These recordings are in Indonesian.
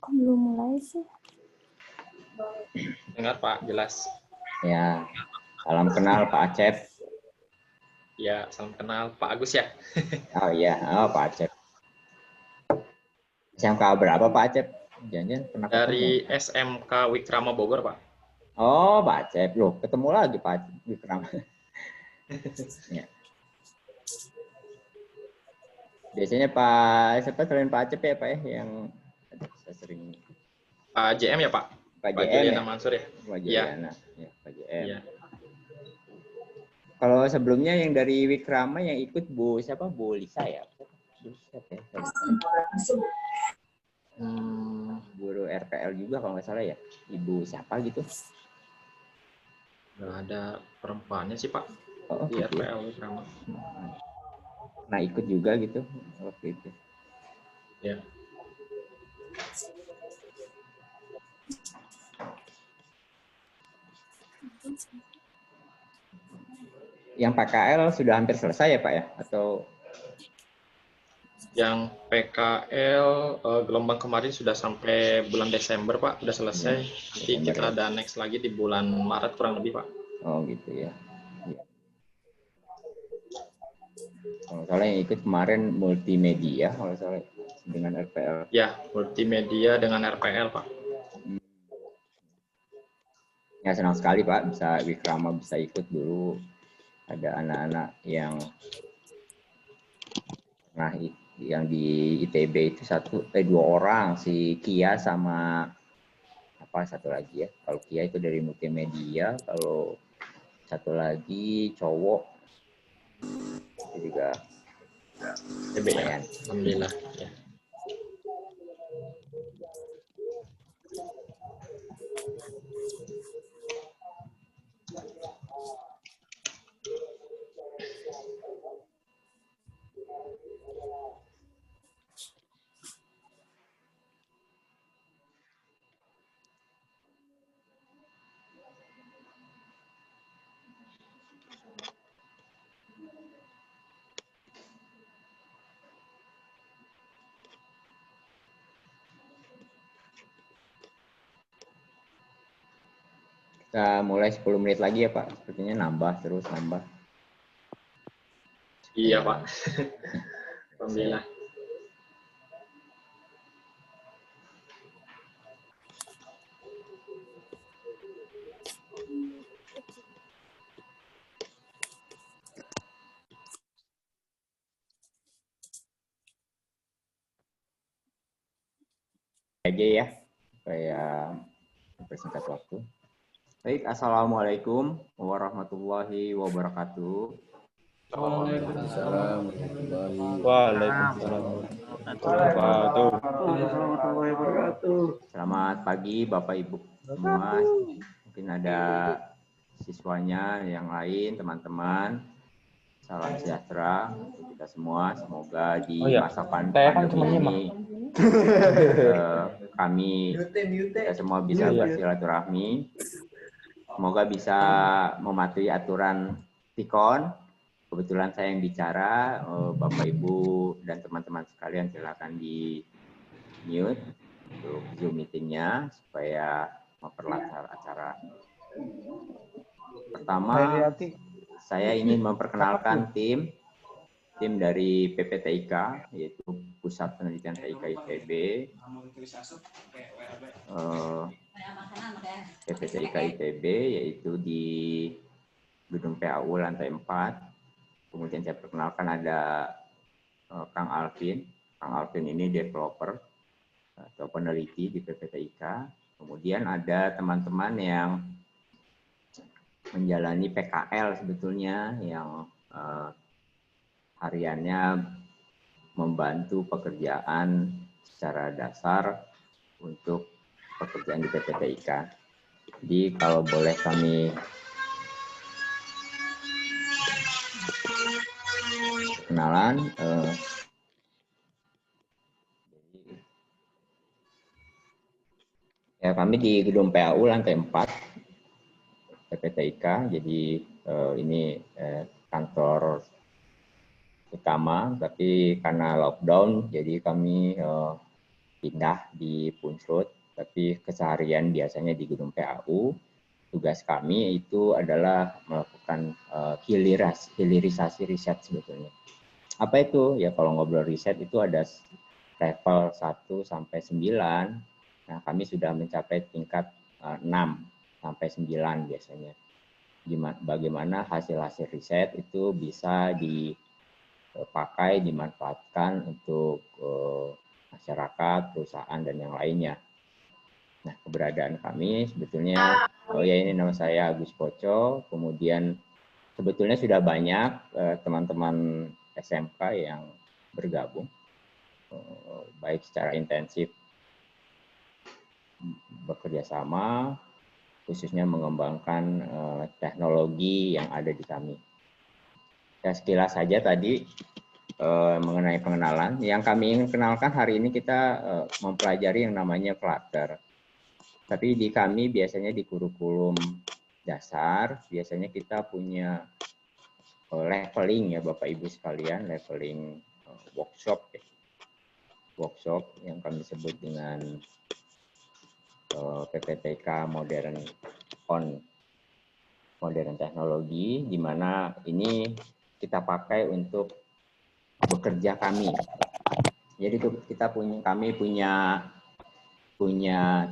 Kok belum mulai sih? Dengar Pak, jelas. Ya, salam kenal Pak Acep. Ya, salam kenal Pak Agus ya. Oh iya, oh Pak Acep. SMK berapa Pak Acep? Jangan pernah ketemu. Dari SMK Wikrama Bogor Pak. Oh Pak Acep, loh ketemu lagi Pak Wikram. Ya. Biasanya Pak siapa selain Pak Acep ya Pak ya yang saya sering. Pak JM ya Pak. Pak Pak JM Juliana ya? Mansur ya. Pak Iya. Juliana, ya Pak JM. Iya. Kalau sebelumnya yang dari Wikrama yang ikut Bu siapa? Bu Lisa ya? Siapa ya? Guru RPL juga kalau nggak salah ya. Ibu siapa gitu? Nggak ada perempuannya sih Pak. Oh, Di gitu RPL Wikrama. Nah ikut juga gitu waktu itu. Ya. Yang PKL sudah hampir selesai ya Pak ya? Atau Yang PKL gelombang kemarin sudah sampai bulan Desember Pak, sudah selesai. Nanti Desember, kita ya. ada next lagi di bulan Maret kurang lebih Pak. Oh gitu ya. Ya. Kalau salah yang ikut kemarin multimedia kalau salah dengan RPL. Ya, multimedia dengan RPL Pak. Ya senang sekali Pak bisa Wikrama bisa ikut dulu. Ada anak-anak yang yang di ITB itu dua orang, si Kia sama apa satu lagi ya. Kalau Kia itu dari multimedia, kalau satu lagi cowok itu juga TB ya. Alhamdulillah ya. Kita mulai 10 menit lagi ya Pak. Sepertinya nambah terus nambah. Iya Pak. Alhamdulillah. Aja ya, supaya mempersingkat waktu. Baik, assalamualaikum warahmatullahi wabarakatuh. Waalaikumsalam warahmatullahi wabarakatuh. Selamat pagi Bapak Ibu semua. Mungkin ada siswanya yang lain, teman-teman. Salam sejahtera untuk kita semua. Semoga di masa pandemi ini kami kita semua bisa bersilaturahmi. Semoga bisa mematuhi aturan TIKON. Kebetulan saya yang bicara, Bapak Ibu dan teman-teman sekalian silakan di mute untuk Zoom meetingnya supaya memperlancar acara. Pertama, saya ingin memperkenalkan tim dari PPTIK, yaitu Pusat Penelitian TIK ITB. PPTIK ITB yaitu di Gedung PAU lantai 4. Kemudian saya perkenalkan ada Kang Alvin. Kang Alvin ini developer atau peneliti di PPTIK. Kemudian ada teman-teman yang menjalani PKL sebetulnya yang hariannya membantu pekerjaan secara dasar untuk pekerjaan di PPTIK. Jadi kalau boleh kami kenalan, ya kami di Gedung PAU lantai 4 PPTIK. Jadi ini kantor utama, tapi karena lockdown, jadi kami pindah di Punsrut, tapi keseharian biasanya di gedung PAU. Tugas kami itu adalah melakukan hilirisasi riset sebetulnya. Apa itu? Ya kalau ngobrol riset itu ada level 1 sampai 9. Nah, kami sudah mencapai tingkat 6 sampai 9 biasanya. Bagaimana hasil-hasil riset itu bisa dipakai, dimanfaatkan untuk masyarakat, perusahaan, dan yang lainnya. Nah, keberadaan kami sebetulnya, ini nama saya Agus Poco, kemudian sebetulnya sudah banyak teman-teman SMK yang bergabung, baik secara intensif bekerja sama, khususnya mengembangkan teknologi yang ada di kami. Ya, sekilas saja tadi mengenai pengenalan. Yang kami ingin kenalkan hari ini kita mempelajari yang namanya Flutter. Tapi di kami biasanya di kurikulum dasar, biasanya kita punya leveling ya Bapak Ibu sekalian, leveling workshop ya. Workshop yang kami sebut dengan PPTK Modern Teknologi, di mana ini kita pakai untuk bekerja kami. Jadi kami punya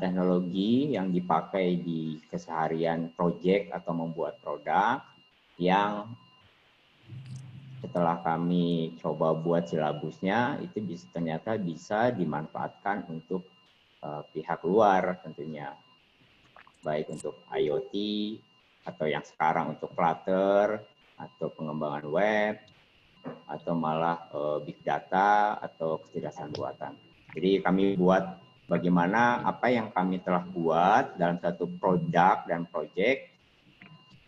teknologi yang dipakai di keseharian proyek atau membuat produk yang setelah kami coba buat silabusnya itu ternyata bisa dimanfaatkan untuk pihak luar tentunya, baik untuk IoT atau yang sekarang untuk Flutter atau pengembangan web atau malah big data atau kecerdasan buatan. Jadi kami buat bagaimana apa yang kami telah buat dalam satu produk dan proyek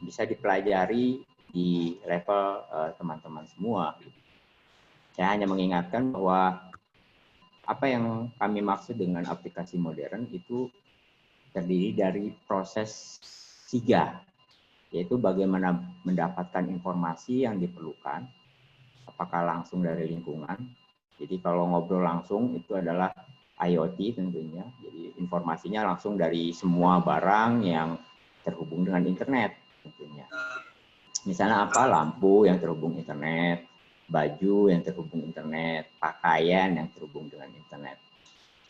bisa dipelajari di level teman-teman semua. Saya hanya mengingatkan bahwa apa yang kami maksud dengan aplikasi modern itu terdiri dari proses 3, yaitu bagaimana mendapatkan informasi yang diperlukan, apakah langsung dari lingkungan. Jadi kalau ngobrol langsung itu adalah IoT tentunya, jadi informasinya langsung dari semua barang yang terhubung dengan internet tentunya. Misalnya apa? Lampu yang terhubung internet, baju yang terhubung internet, pakaian yang terhubung dengan internet.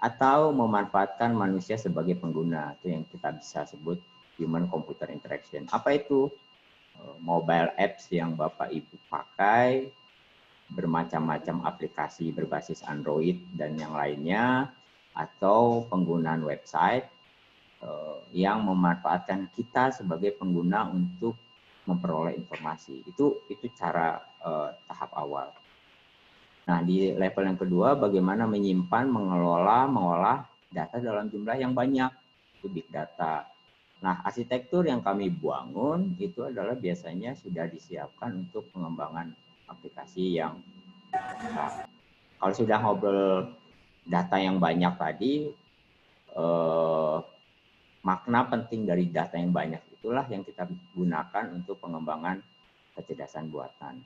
Atau memanfaatkan manusia sebagai pengguna, itu yang kita bisa sebut human computer interaction. Apa itu? Mobile apps yang Bapak Ibu pakai, bermacam-macam aplikasi berbasis Android dan yang lainnya, atau penggunaan website yang memanfaatkan kita sebagai pengguna untuk memperoleh informasi. Itu cara tahap awal. Nah, di level yang kedua, bagaimana menyimpan, mengelola, mengolah data dalam jumlah yang banyak, itu big data. Nah, arsitektur yang kami bangun itu adalah biasanya sudah disiapkan untuk pengembangan aplikasi yang besar. Kalau sudah ngobrol data yang banyak tadi, makna penting dari data yang banyak itulah yang kita gunakan untuk pengembangan kecerdasan buatan.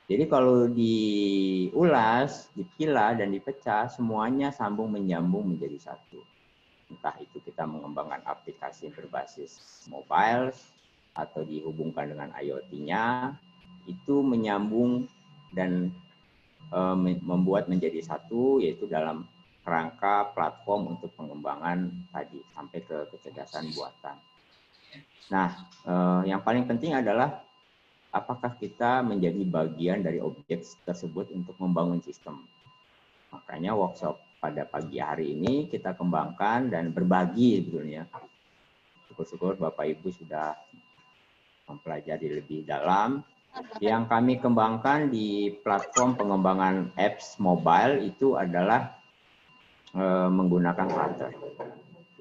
Jadi kalau diulas, dipilah, dan dipecah, semuanya sambung menyambung menjadi satu. Entah itu kita mengembangkan aplikasi berbasis mobile, atau dihubungkan dengan IoT-nya, itu menyambung dan membuat menjadi satu, yaitu dalam kerangka platform untuk pengembangan tadi, sampai ke kecerdasan buatan. Nah, yang paling penting adalah apakah kita menjadi bagian dari objek tersebut untuk membangun sistem. Makanya workshop pada pagi hari ini kita kembangkan dan berbagi sebetulnya. Syukur-syukur Bapak Ibu sudah mempelajari lebih dalam. Yang kami kembangkan di platform pengembangan apps mobile itu adalah menggunakan Flutter.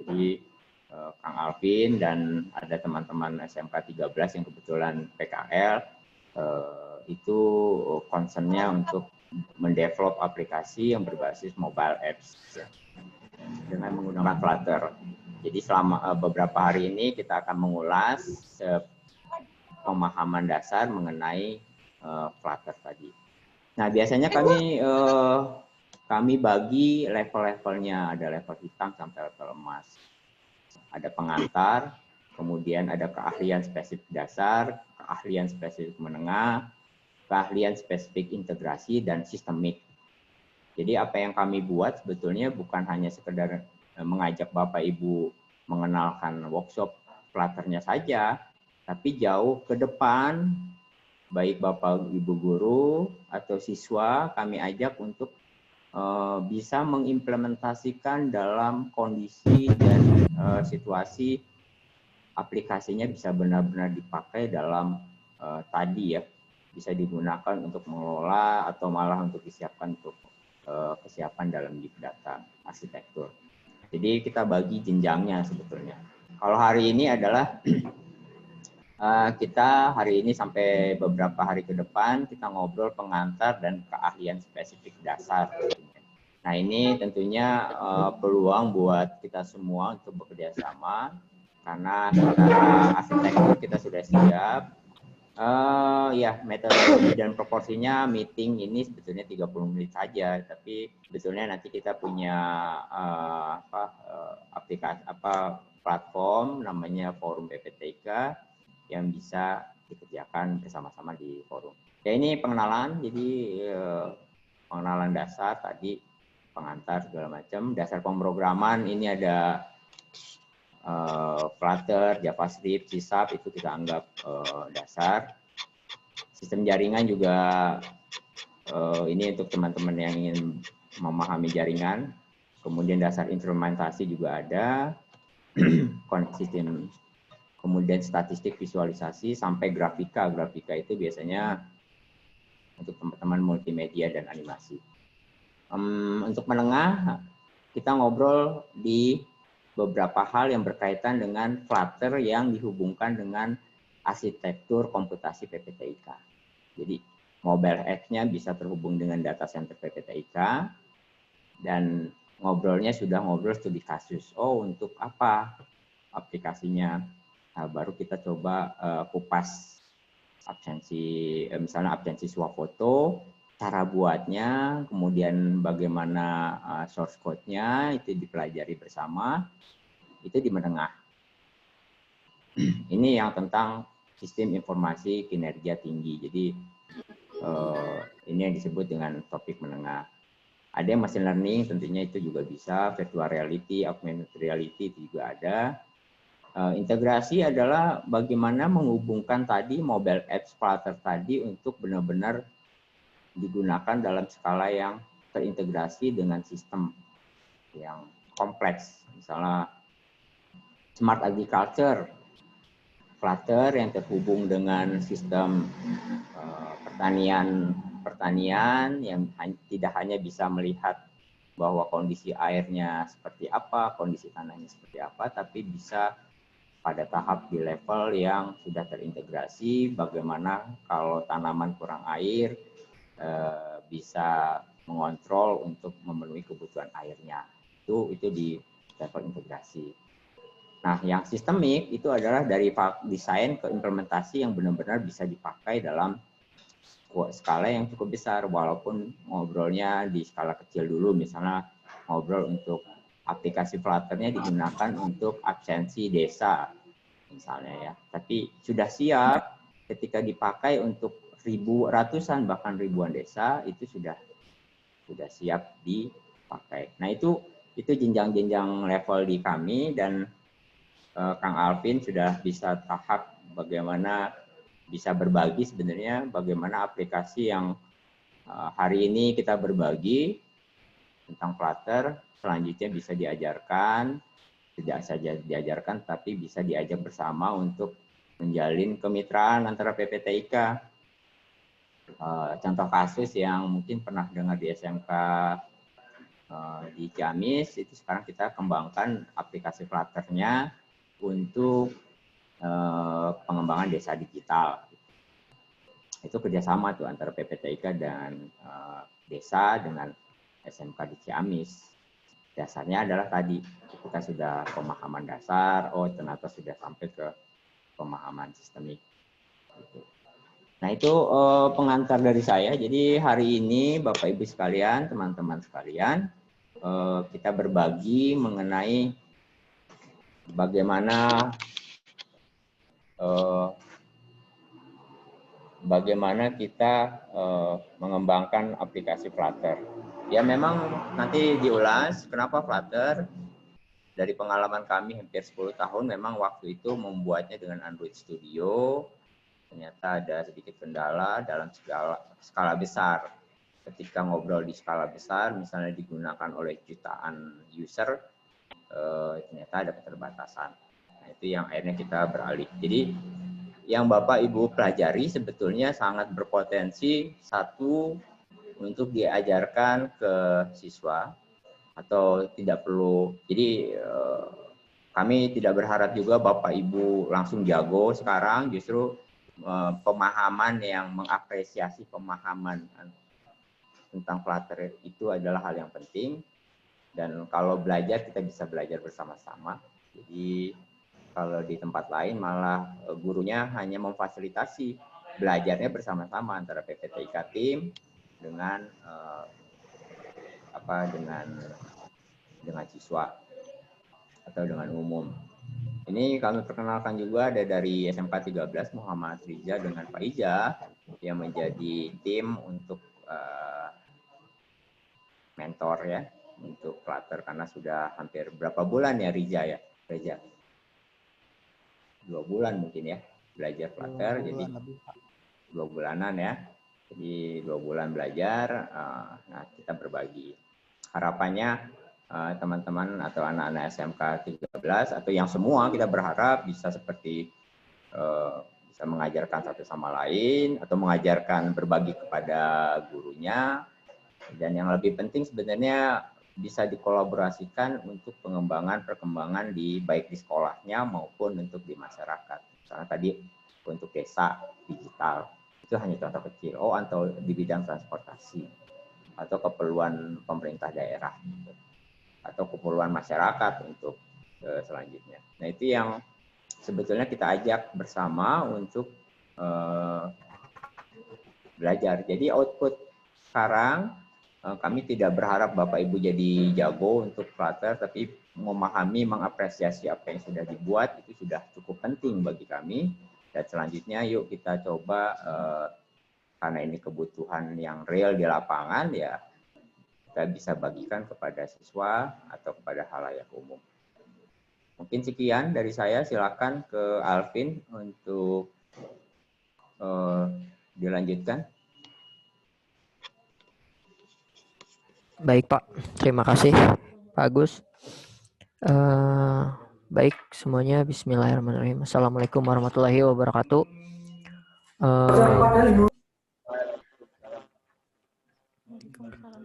Jadi Kang Alvin dan ada teman-teman SMK 13 yang kebetulan PKL itu concernnya untuk mendevelop aplikasi yang berbasis mobile apps dengan menggunakan Flutter. Jadi selama beberapa hari ini kita akan mengulas pemahaman dasar mengenai Flutter tadi. Nah, biasanya kami kami bagi level-levelnya, ada level hitam sampai level emas. Ada pengantar, kemudian ada keahlian spesifik dasar, keahlian spesifik menengah, keahlian spesifik integrasi, dan sistemik. Jadi apa yang kami buat sebetulnya bukan hanya sekedar mengajak Bapak Ibu mengenalkan workshop Flutter-nya saja, tapi jauh ke depan, baik Bapak Ibu guru atau siswa kami ajak untuk bisa mengimplementasikan dalam kondisi dan situasi aplikasinya bisa benar-benar dipakai dalam tadi ya, bisa digunakan untuk mengelola atau malah untuk disiapkan untuk kesiapan dalam big data arsitektur. Jadi kita bagi jenjangnya sebetulnya. Kalau hari ini adalah kita hari ini sampai beberapa hari ke depan kita ngobrol pengantar dan keahlian spesifik dasar. Nah ini tentunya peluang buat kita semua untuk bekerja sama karena secara arsitektur kita sudah siap. Ya metodologi dan proporsinya meeting ini sebetulnya 30 menit saja, tapi sebetulnya nanti kita punya aplikasi platform namanya Forum PPTIK yang bisa dikerjakan bersama-sama di forum. Ya ini pengenalan, jadi pengenalan dasar tadi, pengantar segala macam. Dasar pemrograman ini ada Flutter, JavaScript, C# itu kita anggap dasar. Sistem jaringan juga ini untuk teman-teman yang ingin memahami jaringan. Kemudian dasar instrumentasi juga ada, sistem. Kemudian statistik visualisasi sampai grafika. Grafika itu biasanya untuk teman-teman multimedia dan animasi. Untuk menengah, kita ngobrol di beberapa hal yang berkaitan dengan Flutter yang dihubungkan dengan arsitektur komputasi PPTIK. Jadi mobile app-nya bisa terhubung dengan data center PPTIK dan ngobrolnya sudah ngobrol studi kasus. Oh, untuk apa aplikasinya? Nah, baru kita coba kupas absensi, misalnya absensi swafoto, cara buatnya, kemudian bagaimana source code-nya, itu dipelajari bersama, itu di menengah. Ini yang tentang sistem informasi kinerja tinggi. Jadi ini yang disebut dengan topik menengah. Ada yang machine learning, tentunya itu juga bisa, virtual reality, augmented reality itu juga ada. Integrasi adalah bagaimana menghubungkan tadi mobile apps Flutter tadi untuk benar-benar digunakan dalam skala yang terintegrasi dengan sistem yang kompleks. Misalnya smart agriculture, Flutter yang terhubung dengan sistem pertanian yang tidak hanya bisa melihat bahwa kondisi airnya seperti apa, kondisi tanahnya seperti apa, tapi bisa pada tahap di level yang sudah terintegrasi, bagaimana kalau tanaman kurang air, bisa mengontrol untuk memenuhi kebutuhan airnya. Itu di level integrasi. Nah, yang sistemik itu adalah dari desain ke implementasi yang benar-benar bisa dipakai dalam skala yang cukup besar, walaupun ngobrolnya di skala kecil dulu, misalnya ngobrol untuk aplikasi Flutter-nya digunakan untuk absensi desa, misalnya ya. Tapi sudah siap ketika dipakai untuk ratusan bahkan ribuan desa, itu sudah siap dipakai. Nah itu jenjang-jenjang level di kami, dan Kang Alvin sudah bisa tahap bagaimana bisa berbagi sebenarnya, bagaimana aplikasi yang hari ini kita berbagi tentang Flutter, selanjutnya bisa diajarkan, tidak saja diajarkan, tapi bisa diajak bersama untuk menjalin kemitraan antara PPTIK. Contoh kasus yang mungkin pernah dengar di SMK di Ciamis, itu sekarang kita kembangkan aplikasi Flutter-nya untuk pengembangan desa digital. Itu kerjasama tuh antara PPTIK dan desa dengan SMK di Ciamis. Dasarnya adalah tadi kita sudah pemahaman dasar, oh ternyata sudah sampai ke pemahaman sistemik. Gitu. Nah, itu pengantar dari saya. Jadi hari ini Bapak Ibu sekalian, teman-teman sekalian, kita berbagi mengenai bagaimana kita mengembangkan aplikasi Flutter. Ya memang nanti diulas kenapa Flutter. Dari pengalaman kami hampir 10 tahun, memang waktu itu membuatnya dengan Android Studio, ternyata ada sedikit kendala dalam skala besar. Ketika ngobrol di skala besar, misalnya digunakan oleh jutaan user, ternyata ada keterbatasan. Nah, itu yang akhirnya kita beralih. Jadi yang Bapak Ibu pelajari sebetulnya sangat berpotensi, satu, untuk diajarkan ke siswa, atau tidak perlu. Jadi kami tidak berharap juga Bapak Ibu langsung jago sekarang, justru pemahaman yang mengapresiasi pemahaman tentang Flutter itu adalah hal yang penting. Dan kalau belajar, kita bisa belajar bersama-sama. Jadi kalau di tempat lain malah gurunya hanya memfasilitasi belajarnya bersama-sama antara PPTIK tim dengan dengan siswa atau dengan umum. Ini kami perkenalkan juga ada dari SMK 13 Muhammad Riza dengan Pak Ija yang menjadi tim untuk mentor ya untuk Flutter, karena sudah hampir berapa bulan ya Riza ya? Riza 2 bulan mungkin ya belajar Flutter, jadi 2 bulanan ya. Jadi 2 bulan belajar, nah kita berbagi. Harapannya teman-teman atau anak-anak SMK 13 atau yang semua kita berharap bisa seperti bisa mengajarkan satu sama lain atau mengajarkan berbagi kepada gurunya, dan yang lebih penting sebenarnya bisa dikolaborasikan untuk perkembangan di baik di sekolahnya maupun untuk di masyarakat. Misalnya tadi untuk desa digital itu hanya contoh kecil, atau di bidang transportasi atau keperluan pemerintah daerah atau keperluan masyarakat untuk selanjutnya. Nah, itu yang sebetulnya kita ajak bersama untuk belajar. Jadi output sekarang kami tidak berharap Bapak Ibu jadi jago untuk Flutter, tapi memahami, mengapresiasi apa yang sudah dibuat itu sudah cukup penting bagi kami. Dan selanjutnya yuk kita coba, karena ini kebutuhan yang real di lapangan, ya kita bisa bagikan kepada siswa atau kepada halayak umum. Mungkin sekian dari saya, silakan ke Alvin untuk dilanjutkan. Baik Pak, terima kasih Pak Agus. Baik semuanya, bismillahirrahmanirrahim. Assalamualaikum warahmatullahi wabarakatuh.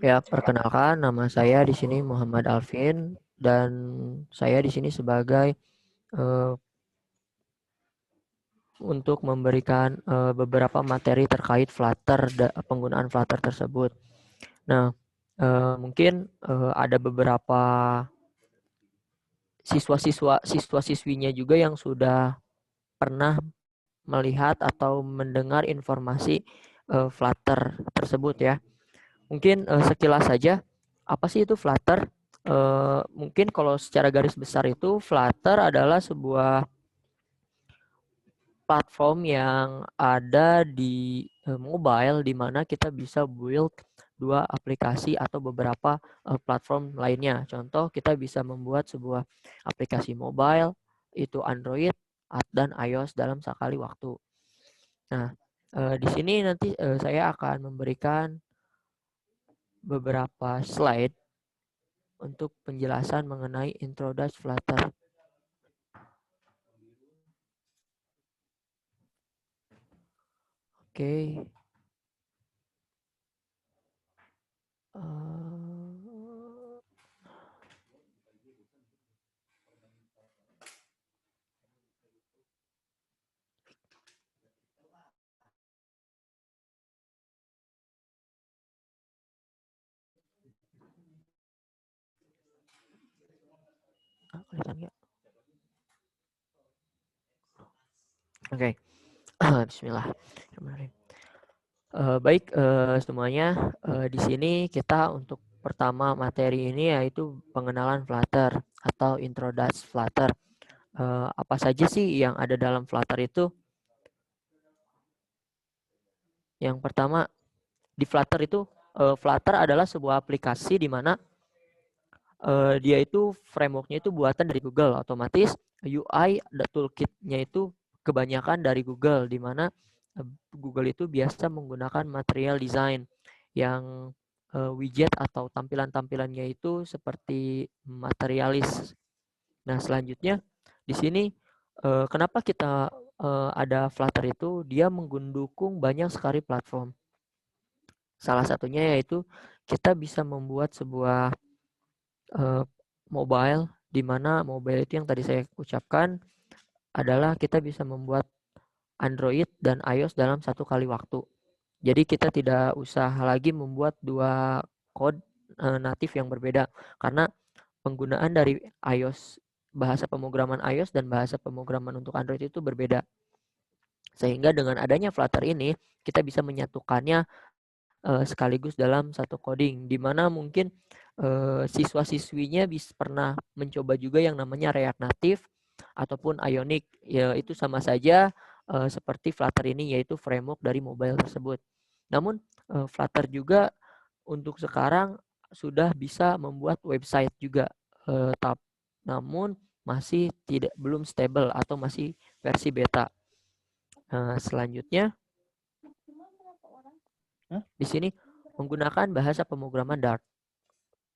Ya, perkenalkan nama saya di sini Muhammad Alvin, dan saya di sini sebagai untuk memberikan beberapa materi terkait Flutter, penggunaan Flutter tersebut. Nah, mungkin ada beberapa siswa-siswinya juga yang sudah pernah melihat atau mendengar informasi Flutter tersebut ya. Mungkin sekilas saja, apa sih itu Flutter? Mungkin kalau secara garis besar itu Flutter adalah sebuah platform yang ada di mobile, di mana kita bisa build dua aplikasi atau beberapa platform lainnya. Contoh, kita bisa membuat sebuah aplikasi mobile, itu Android dan iOS dalam sekali waktu. Nah, di sini nanti saya akan memberikan beberapa slide untuk penjelasan mengenai Introduce Flutter. Oke. Kelihatan nggak? Oke. Bismillahirrahmanirrahim. Baik semuanya, di sini kita untuk pertama materi ini yaitu pengenalan Flutter atau Introduction Flutter. Apa saja sih yang ada dalam Flutter itu? Yang pertama, di Flutter itu, Flutter adalah sebuah aplikasi di mana dia itu framework-nya itu buatan dari Google. Otomatis UI dan toolkit-nya itu kebanyakan dari Google, di mana Google itu biasa menggunakan material design yang widget atau tampilan-tampilannya itu seperti materialis. Nah, selanjutnya di sini kenapa kita ada Flutter itu, dia mendukung banyak sekali platform. Salah satunya yaitu kita bisa membuat sebuah mobile, di mana mobile itu yang tadi saya ucapkan adalah kita bisa membuat Android dan iOS dalam satu kali waktu. Jadi kita tidak usah lagi membuat dua code natif yang berbeda, karena penggunaan dari iOS, bahasa pemrograman iOS dan bahasa pemrograman untuk Android itu berbeda. Sehingga dengan adanya Flutter ini, kita bisa menyatukannya sekaligus dalam satu coding, di mana mungkin siswa-siswinya pernah mencoba juga yang namanya React Native ataupun Ionic. Ya, itu sama saja seperti Flutter ini, yaitu framework dari mobile tersebut. Namun Flutter juga untuk sekarang sudah bisa membuat website juga, namun masih belum stable atau masih versi beta. Selanjutnya di sini menggunakan bahasa pemrograman Dart.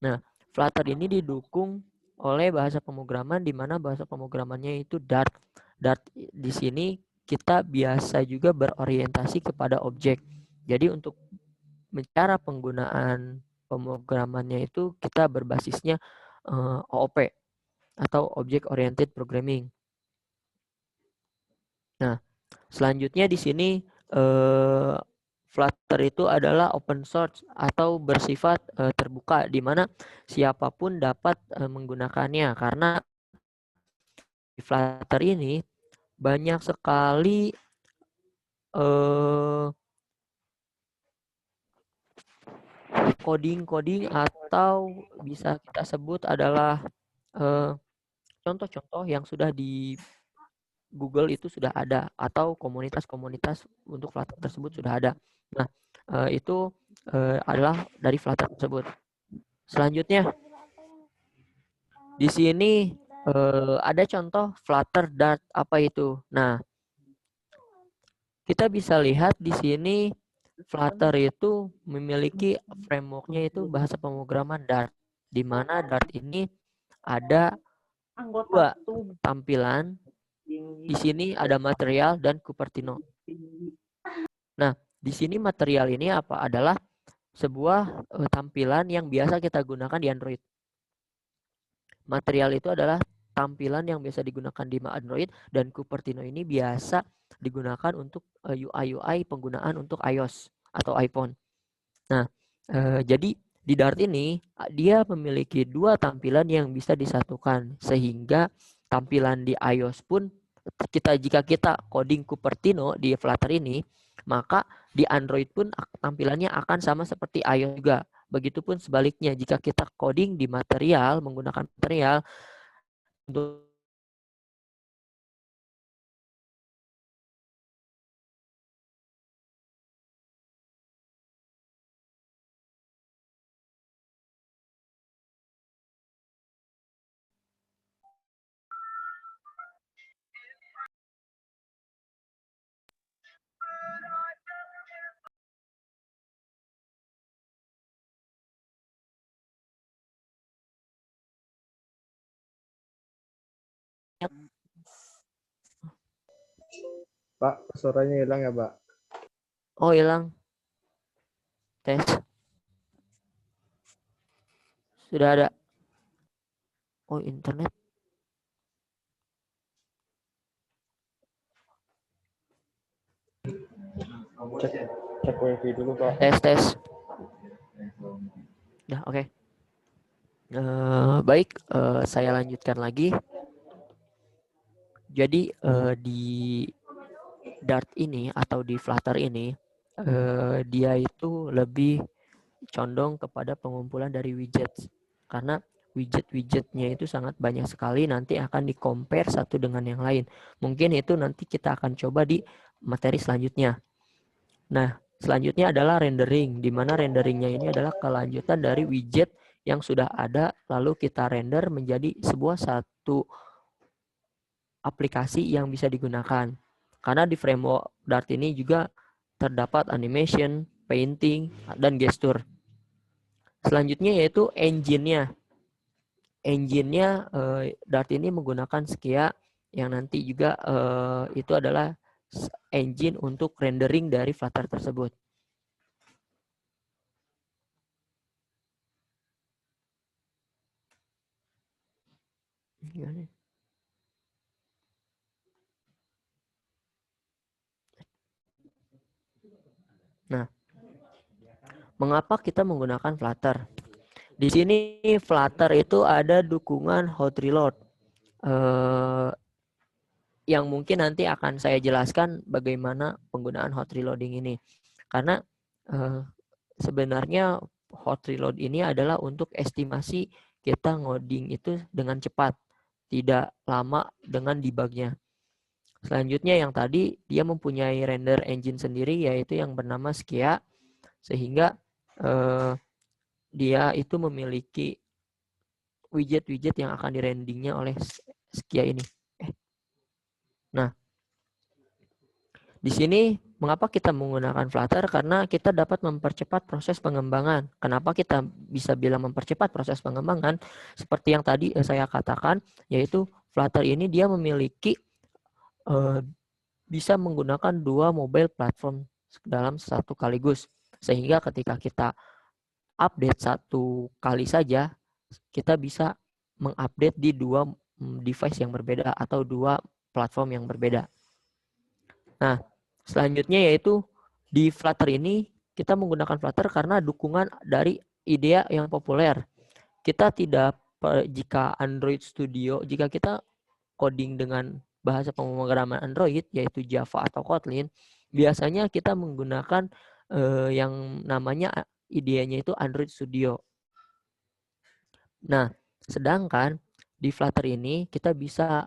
Nah, Flutter ini didukung oleh bahasa pemrograman di mana bahasa pemrogramannya itu Dart. Dart di sini kita biasa juga berorientasi kepada objek. Jadi untuk cara penggunaan pemrogramannya itu kita berbasisnya OOP atau Object Oriented Programming. Nah, selanjutnya di sini Flutter itu adalah open source atau bersifat terbuka, di mana siapapun dapat menggunakannya, karena di Flutter ini banyak sekali coding-coding atau bisa kita sebut adalah contoh-contoh yang sudah di Google itu sudah ada, atau komunitas-komunitas untuk Flutter tersebut sudah ada. Nah, itu adalah dari Flutter tersebut. Selanjutnya, di sini ada contoh Flutter Dart, apa itu? Nah, kita bisa lihat di sini Flutter itu memiliki framework-nya itu bahasa pemrograman Dart, di mana Dart ini ada dua tampilan. Di sini ada material dan Cupertino. Nah, di sini material ini adalah sebuah tampilan yang biasa kita gunakan di Android. Material itu adalah tampilan yang biasa digunakan di Android, dan Cupertino ini biasa digunakan untuk UI penggunaan untuk iOS atau iPhone. Nah, jadi di Dart ini dia memiliki dua tampilan yang bisa disatukan, sehingga tampilan di iOS pun jika kita coding Cupertino di Flutter ini, maka di Android pun tampilannya akan sama seperti iOS juga. Begitupun sebaliknya, jika kita coding di material menggunakan material untuk Pak, suaranya hilang ya, Pak? Oh, hilang. Tes. Sudah ada. Oh, internet. Cek wifi dulu, Pak. Tes. Nah, oke. Baik, saya lanjutkan lagi. Jadi di Dart ini atau di Flutter ini, dia itu lebih condong kepada pengumpulan dari widget. Karena widget-widgetnya itu sangat banyak sekali, nanti akan di-compare satu dengan yang lain. Mungkin itu nanti kita akan coba di materi selanjutnya. Nah, selanjutnya adalah rendering, di mana renderingnya ini adalah kelanjutan dari widget yang sudah ada, lalu kita render menjadi sebuah satu aplikasi yang bisa digunakan. Karena di framework Dart ini juga terdapat animation, painting, dan gesture. Selanjutnya yaitu engine-nya. Engine-nya Dart ini menggunakan Skia yang nanti juga itu adalah engine untuk rendering dari Flutter tersebut. Nah, mengapa kita menggunakan Flutter? Di sini Flutter itu ada dukungan hot reload. Yang mungkin nanti akan saya jelaskan bagaimana penggunaan hot reloading ini. Karena sebenarnya hot reload ini adalah untuk estimasi kita ngoding itu dengan cepat, tidak lama dengan debugnya. Selanjutnya yang tadi dia mempunyai render engine sendiri yaitu yang bernama Skia, sehingga dia itu memiliki widget-widget yang akan direndingnya oleh Skia ini. Nah, di sini mengapa kita menggunakan Flutter? Karena kita dapat mempercepat proses pengembangan. Kenapa kita bisa bilang mempercepat proses pengembangan? Seperti yang tadi saya katakan, yaitu Flutter ini dia memiliki bisa menggunakan dua mobile platform dalam satu kaligus. Sehingga ketika kita update satu kali saja, kita bisa mengupdate di dua device yang berbeda atau dua platform yang berbeda. Nah, selanjutnya yaitu di Flutter ini kita menggunakan Flutter karena dukungan dari IDEA yang populer. Kita tidak, jika Android Studio, jika kita coding dengan bahasa pemrograman Android yaitu Java atau Kotlin, biasanya kita menggunakan yang namanya IDEA-nya itu Android Studio. Nah, sedangkan di Flutter ini kita bisa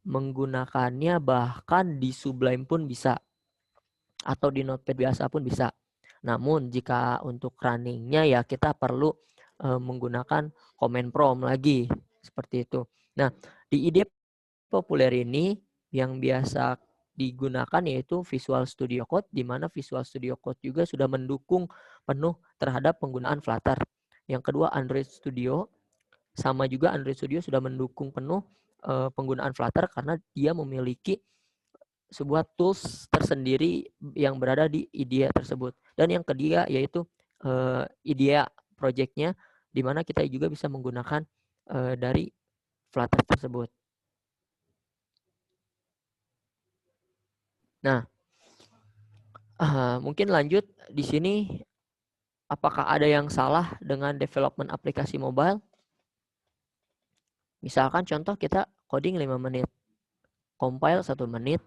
menggunakannya bahkan di Sublime pun bisa, atau di Notepad biasa pun bisa. Namun jika untuk runningnya ya kita perlu menggunakan command prompt lagi, seperti itu. Nah, di IDE populer ini yang biasa digunakan yaitu Visual Studio Code, di mana Visual Studio Code juga sudah mendukung penuh terhadap penggunaan Flutter. Yang kedua Android Studio, sama juga Android Studio sudah mendukung penuh penggunaan Flutter karena dia memiliki sebuah tools tersendiri yang berada di IDEA tersebut. Dan yang ketiga yaitu IDEA project-nya, di mana kita juga bisa menggunakan dari Flutter tersebut. Nah, mungkin lanjut di sini, apakah ada yang salah dengan development aplikasi mobile? Misalkan contoh kita coding 5 menit, compile 1 menit,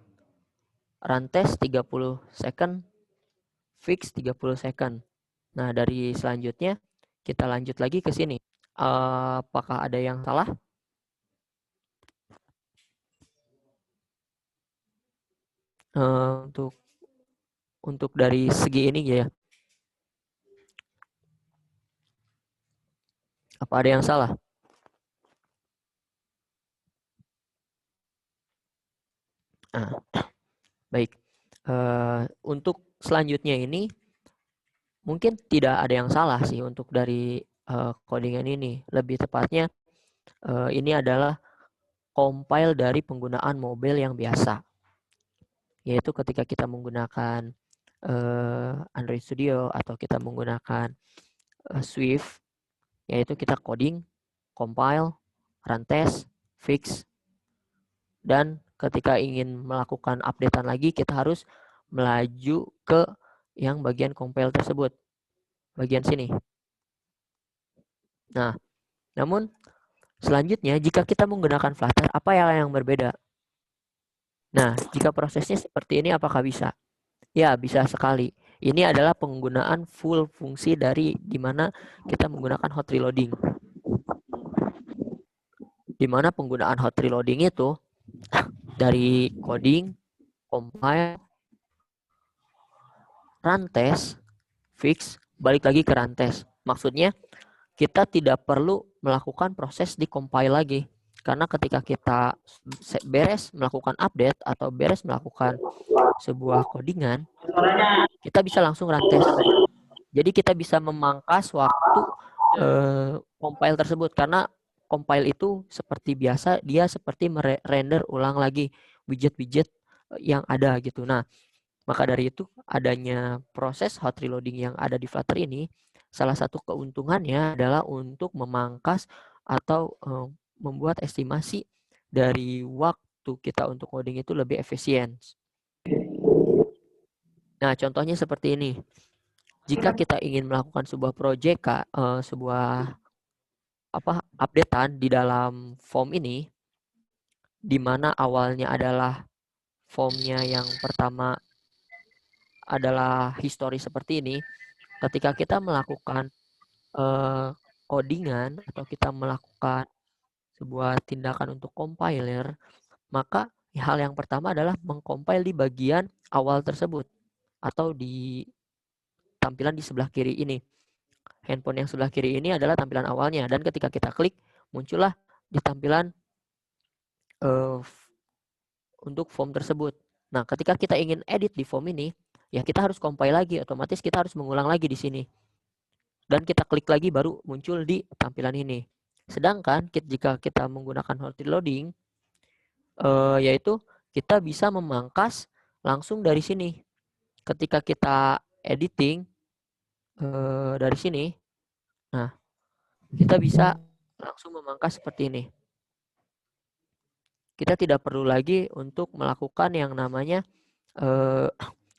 run test 30 second, fix 30 second. Nah, dari selanjutnya kita lanjut lagi ke sini. Apakah ada yang salah? Untuk dari segi ini ya. Apa ada yang salah? Nah, baik. Untuk selanjutnya ini mungkin tidak ada yang salah sih untuk dari codingan ini. Lebih tepatnya ini adalah compile dari penggunaan mobile yang biasa. Yaitu ketika kita menggunakan Android Studio atau kita menggunakan Swift, yaitu kita coding, compile, run test, fix, dan ketika ingin melakukan updatean lagi, kita harus melaju ke yang bagian compile tersebut, bagian sini. Nah, namun selanjutnya jika kita menggunakan Flutter, apa yang berbeda? Nah, jika prosesnya seperti ini, apakah bisa? Ya, bisa sekali. Ini adalah penggunaan full fungsi dari dimana kita menggunakan hot reloading. Dimana penggunaan hot reloading itu dari coding, compile, run test, fix, balik lagi ke run test. Maksudnya kita tidak perlu melakukan proses di compile lagi. Karena ketika kita beres melakukan update atau beres melakukan sebuah codingan, kita bisa langsung run test. Jadi kita bisa memangkas waktu compile tersebut. Karena compile itu seperti biasa, dia seperti merender ulang lagi widget-widget yang ada gitu. Nah, maka dari itu adanya proses hot reloading yang ada di Flutter ini, salah satu keuntungannya adalah untuk memangkas atau membuat estimasi dari waktu kita untuk coding itu lebih efisien. Nah, contohnya seperti ini. Jika kita ingin melakukan sebuah project, sebuah updatean di dalam form ini, di mana awalnya adalah formnya yang pertama adalah histori seperti ini, ketika kita melakukan codingan atau kita melakukan sebuah tindakan untuk compiler, maka hal yang pertama adalah mengcompile di bagian awal tersebut atau di tampilan di sebelah kiri ini. Handphone yang sebelah kiri ini adalah tampilan awalnya, dan ketika kita klik muncullah di tampilan untuk form tersebut. Nah, ketika kita ingin edit di form ini, ya kita harus compile lagi, otomatis kita harus mengulang lagi di sini. Dan kita klik lagi baru muncul di tampilan ini. Sedangkan jika kita menggunakan hot reloading, yaitu kita bisa memangkas langsung dari sini. Ketika kita editing dari sini, nah kita bisa langsung memangkas seperti ini. Kita tidak perlu lagi untuk melakukan yang namanya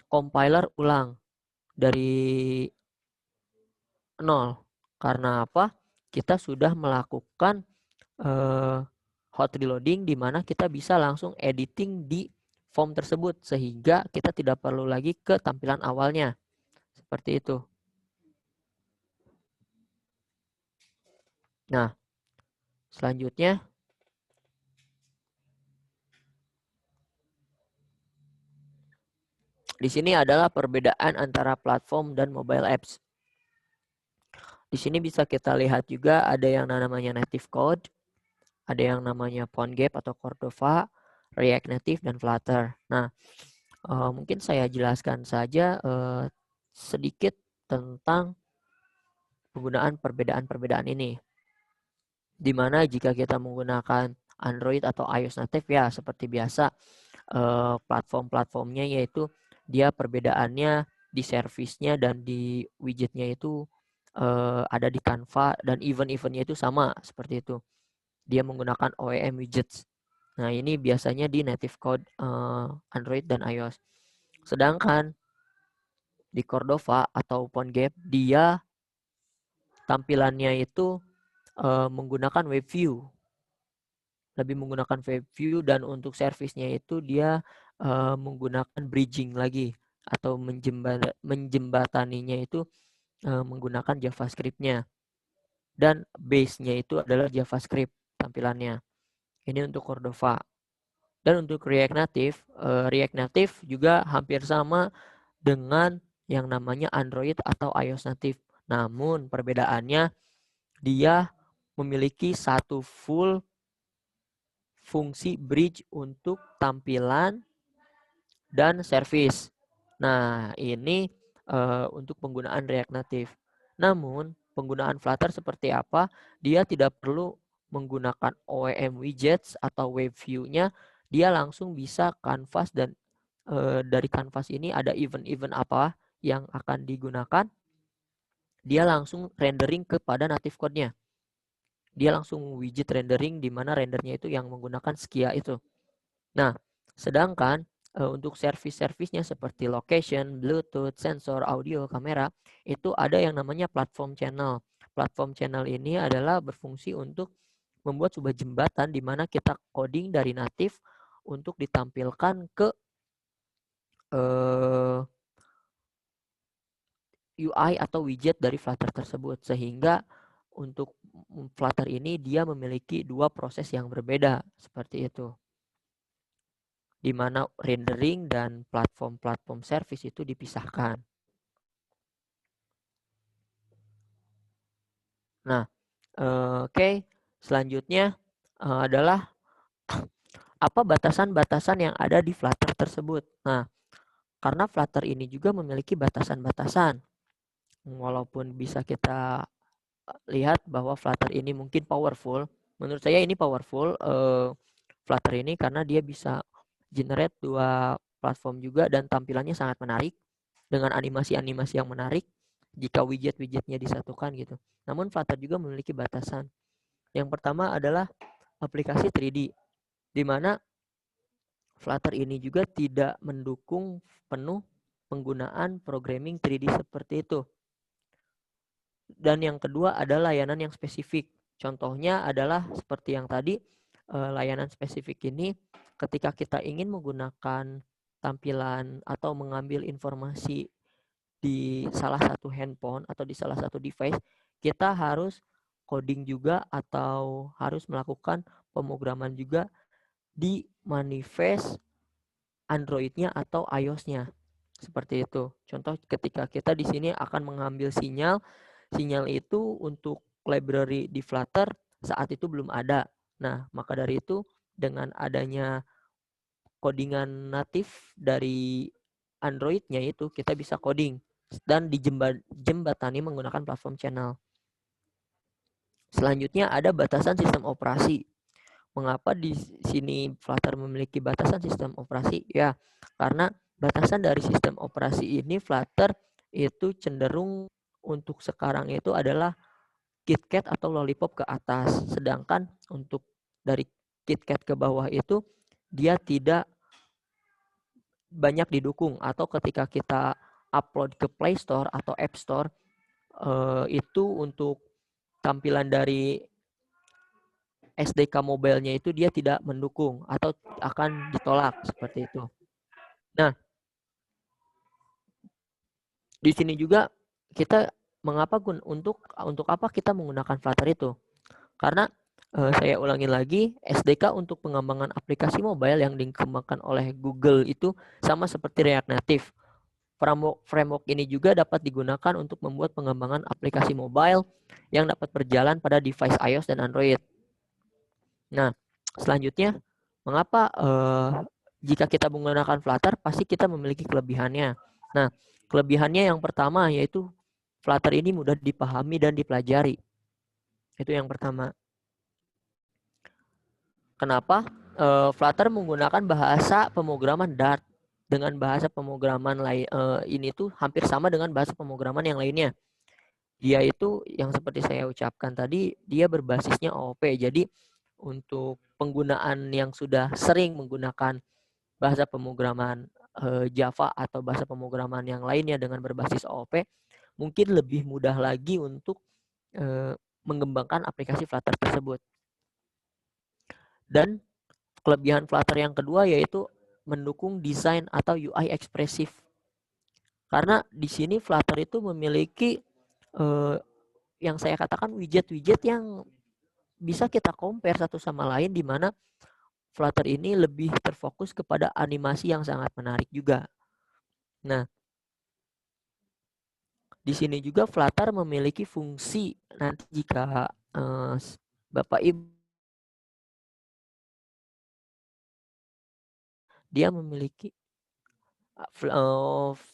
compiler ulang dari nol. Karena apa? Kita sudah melakukan hot reloading di mana kita bisa langsung editing di form tersebut sehingga kita tidak perlu lagi ke tampilan awalnya. Seperti itu. Nah, selanjutnya di sini adalah perbedaan antara platform dan mobile apps. Di sini bisa kita lihat juga ada yang namanya native code, ada yang namanya PhoneGap atau Cordova, React Native, dan Flutter. Nah, mungkin saya jelaskan saja sedikit tentang penggunaan perbedaan-perbedaan ini. Di mana jika kita menggunakan Android atau iOS native, ya seperti biasa platform-platformnya yaitu dia perbedaannya di service-nya dan di widgetnya itu ada di Canva, dan event-eventnya itu sama seperti itu. Dia menggunakan OEM widgets. Nah, ini biasanya di native code Android dan iOS. Sedangkan di Cordova atau PhoneGap, dia tampilannya itu menggunakan web view. Lebih menggunakan web view, dan untuk service-nya itu dia menggunakan bridging lagi atau menjembataninya itu menggunakan JavaScript-nya. Dan base-nya itu adalah JavaScript tampilannya. Ini untuk Cordova. Dan untuk React Native juga hampir sama dengan yang namanya Android atau iOS native. Namun perbedaannya dia memiliki satu full fungsi bridge untuk tampilan dan service. Nah, ini untuk penggunaan React Native. Namun, penggunaan Flutter seperti apa? Dia tidak perlu menggunakan OEM widgets atau web view-nya. Dia langsung bisa canvas, dan dari canvas ini ada event-event apa yang akan digunakan. Dia langsung rendering kepada native code-nya. Dia langsung widget rendering di mana rendernya itu yang menggunakan Skia itu. Nah, sedangkan untuk service-servicenya seperti location, Bluetooth, sensor, audio, kamera, itu ada yang namanya platform channel. Platform channel ini adalah berfungsi untuk membuat sebuah jembatan di mana kita coding dari native untuk ditampilkan ke UI atau widget dari Flutter tersebut, sehingga untuk Flutter ini dia memiliki dua proses yang berbeda seperti itu, di mana rendering dan platform service itu dipisahkan. Nah, oke, selanjutnya adalah apa batasan-batasan yang ada di Flutter tersebut. Nah, karena Flutter ini juga memiliki batasan-batasan. Walaupun bisa kita lihat bahwa Flutter ini mungkin powerful, menurut saya ini powerful Flutter ini karena dia bisa generate dua platform juga dan tampilannya sangat menarik dengan animasi-animasi yang menarik jika widget-widgetnya disatukan gitu. Namun Flutter juga memiliki batasan. Yang pertama adalah aplikasi 3D, di mana Flutter ini juga tidak mendukung penuh penggunaan programming 3D seperti itu. Dan yang kedua adalah layanan yang spesifik. Contohnya adalah seperti yang tadi, layanan spesifik ini ketika kita ingin menggunakan tampilan atau mengambil informasi di salah satu handphone atau di salah satu device, kita harus coding juga atau harus melakukan pemrograman juga di manifest Android-nya atau iOS-nya. Seperti itu. Contoh ketika kita di sini akan mengambil sinyal itu untuk library di Flutter saat itu belum ada. Nah, maka dari itu dengan adanya codingan natif dari Android-nya itu kita bisa coding dan dijembatani menggunakan platform channel. Selanjutnya ada batasan sistem operasi. Mengapa di sini Flutter memiliki batasan sistem operasi? Ya, karena batasan dari sistem operasi ini Flutter itu cenderung untuk sekarang itu adalah KitKat atau Lollipop ke atas. Sedangkan untuk dari KitKat ke bawah itu dia tidak banyak didukung, atau ketika kita upload ke Play Store atau App Store itu untuk tampilan dari SDK mobile-nya itu dia tidak mendukung atau akan ditolak seperti itu. Nah, di sini juga kita mengapa untuk apa kita menggunakan Flutter itu? Karena saya ulangi lagi, SDK untuk pengembangan aplikasi mobile yang dikembangkan oleh Google itu sama seperti React Native. Framework ini juga dapat digunakan untuk membuat pengembangan aplikasi mobile yang dapat berjalan pada device iOS dan Android. Nah, selanjutnya, mengapa jika kita menggunakan Flutter pasti kita memiliki kelebihannya. Nah, kelebihannya yang pertama yaitu Flutter ini mudah dipahami dan dipelajari. Itu yang pertama. Kenapa? Flutter menggunakan bahasa pemrograman Dart. Dengan bahasa pemrograman lain ini tuh hampir sama dengan bahasa pemrograman yang lainnya. Dia itu yang seperti saya ucapkan tadi, dia berbasisnya OOP. Jadi untuk penggunaan yang sudah sering menggunakan bahasa pemrograman Java atau bahasa pemrograman yang lainnya dengan berbasis OOP, mungkin lebih mudah lagi untuk mengembangkan aplikasi Flutter tersebut. Dan kelebihan Flutter yang kedua yaitu mendukung desain atau UI ekspresif. Karena di sini Flutter itu memiliki yang saya katakan widget-widget yang bisa kita compare satu sama lain, di mana Flutter ini lebih terfokus kepada animasi yang sangat menarik juga. Nah, di sini juga Flutter memiliki fungsi nanti jika Bapak Ibu dia memiliki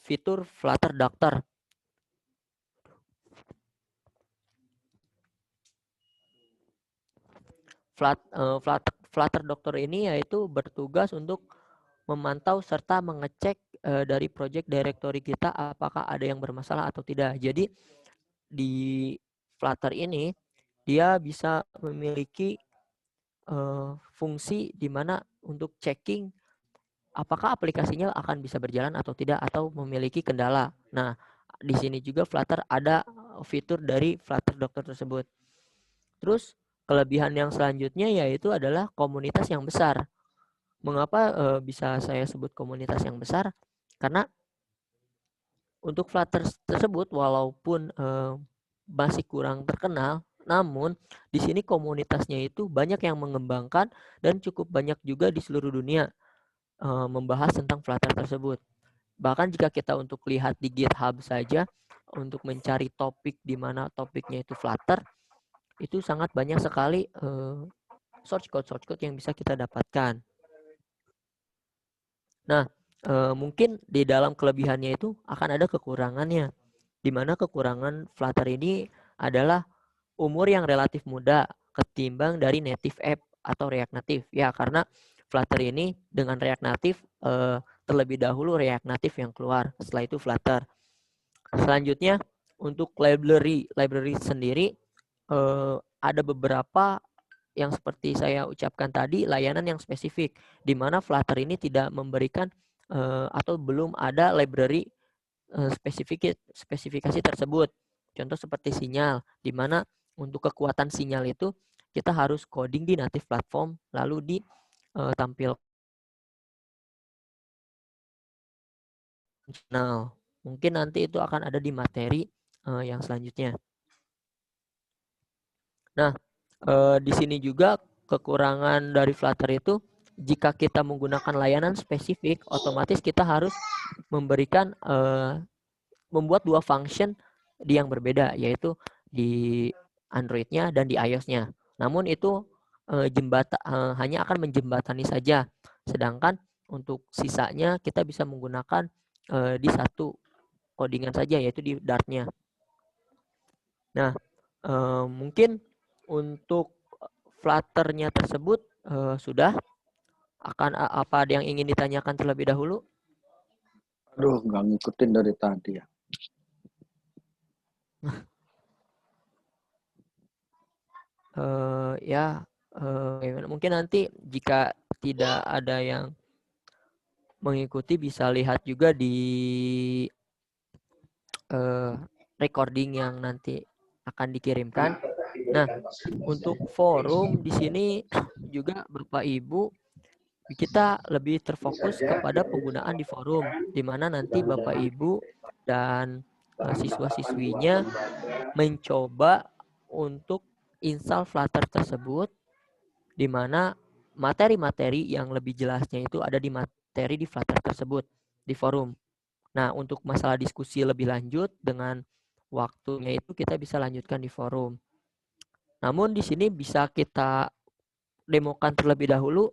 fitur Flutter Doctor. Flutter Doctor ini yaitu bertugas untuk memantau serta mengecek dari project directory kita apakah ada yang bermasalah atau tidak. Jadi di Flutter ini dia bisa memiliki fungsi di mana untuk checking apakah aplikasinya akan bisa berjalan atau tidak atau memiliki kendala. Nah, di sini juga Flutter ada fitur dari Flutter Doctor tersebut. Terus kelebihan yang selanjutnya yaitu adalah komunitas yang besar. Mengapa bisa saya sebut komunitas yang besar? Karena untuk Flutter tersebut walaupun masih kurang terkenal, namun di sini komunitasnya itu banyak yang mengembangkan dan cukup banyak juga di seluruh dunia membahas tentang Flutter tersebut. Bahkan jika kita untuk lihat di GitHub saja untuk mencari topik di mana topiknya itu Flutter, itu sangat banyak sekali source code yang bisa kita dapatkan. Nah, mungkin di dalam kelebihannya itu akan ada kekurangannya, di mana kekurangan Flutter ini adalah umur yang relatif muda ketimbang dari native app atau React Native. Ya, karena Flutter ini dengan React Native terlebih dahulu React Native yang keluar, setelah itu Flutter. Selanjutnya untuk library sendiri ada beberapa yang seperti saya ucapkan tadi, layanan yang spesifik, di mana Flutter ini tidak memberikan atau belum ada library spesifikasi tersebut. Contoh seperti sinyal, di mana untuk kekuatan sinyal itu kita harus coding di native platform, lalu ditampilkan. Nah, mungkin nanti itu akan ada di materi yang selanjutnya. Nah, di sini juga kekurangan dari Flutter itu, jika kita menggunakan layanan spesifik, otomatis kita harus memberikan membuat dua function yang berbeda, yaitu di Android-nya dan di iOS-nya. Namun itu hanya akan menjembatani saja. Sedangkan untuk sisanya kita bisa menggunakan di satu codingan saja, yaitu di Dart-nya. Nah, mungkin untuk Flutter-nya tersebut sudah. Apa ada yang ingin ditanyakan terlebih dahulu? Aduh, nggak ngikutin dari tadi ya. Mungkin nanti jika tidak ada yang mengikuti bisa lihat juga di recording yang nanti akan dikirimkan. Nah, untuk forum di sini juga Bapak Ibu kita lebih terfokus kepada penggunaan di forum, di mana nanti Bapak Ibu dan siswa-siswinya mencoba untuk install Flutter tersebut, di mana materi-materi yang lebih jelasnya itu ada di materi di Flutter tersebut, di forum. Nah, untuk masalah diskusi lebih lanjut dengan waktunya itu kita bisa lanjutkan di forum. Namun di sini bisa kita demokan terlebih dahulu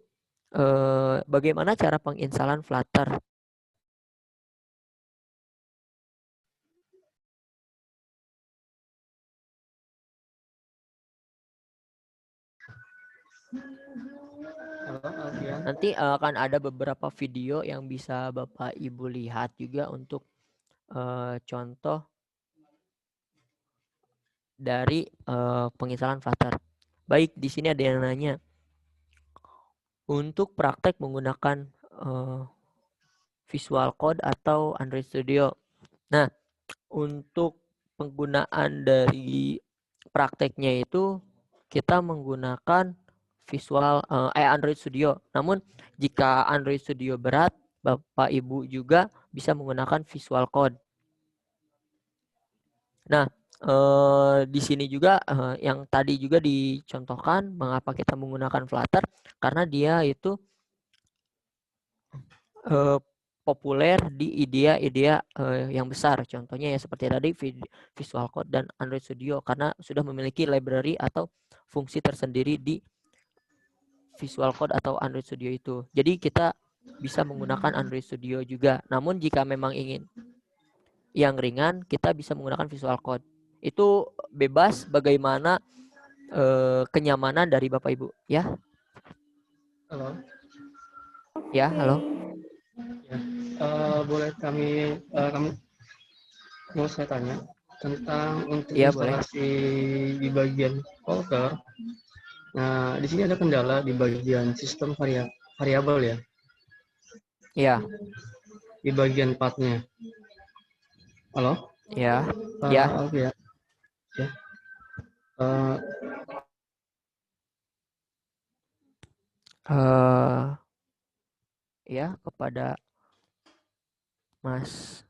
bagaimana cara penginstalan Flutter. Nanti akan ada beberapa video yang bisa Bapak Ibu lihat juga untuk contoh dari penginstalan Flutter. Baik, di sini ada yang nanya untuk praktek menggunakan Visual Code atau Android Studio. Nah, untuk penggunaan dari prakteknya itu kita menggunakan Android Studio. Namun jika Android Studio berat, Bapak Ibu juga bisa menggunakan Visual Code. Nah, di sini juga yang tadi juga dicontohkan mengapa kita menggunakan Flutter, karena dia itu populer di IDEA yang besar. Contohnya ya seperti tadi Visual Code dan Android Studio, karena sudah memiliki library atau fungsi tersendiri di Visual Code atau Android Studio itu. Jadi kita bisa menggunakan Android Studio juga. Namun jika memang ingin yang ringan, kita bisa menggunakan Visual Code. Itu bebas bagaimana kenyamanan dari Bapak Ibu. Ya. Halo. Ya, halo. Ya. Boleh kami mau saya tanya tentang untuk instalasi di bagian folder. Nah, di sini ada kendala di bagian sistem variabel ya. Iya. Di bagian path-nya. Halo? Ya. Ya. Oke ya. Ya. Ya, kepada Mas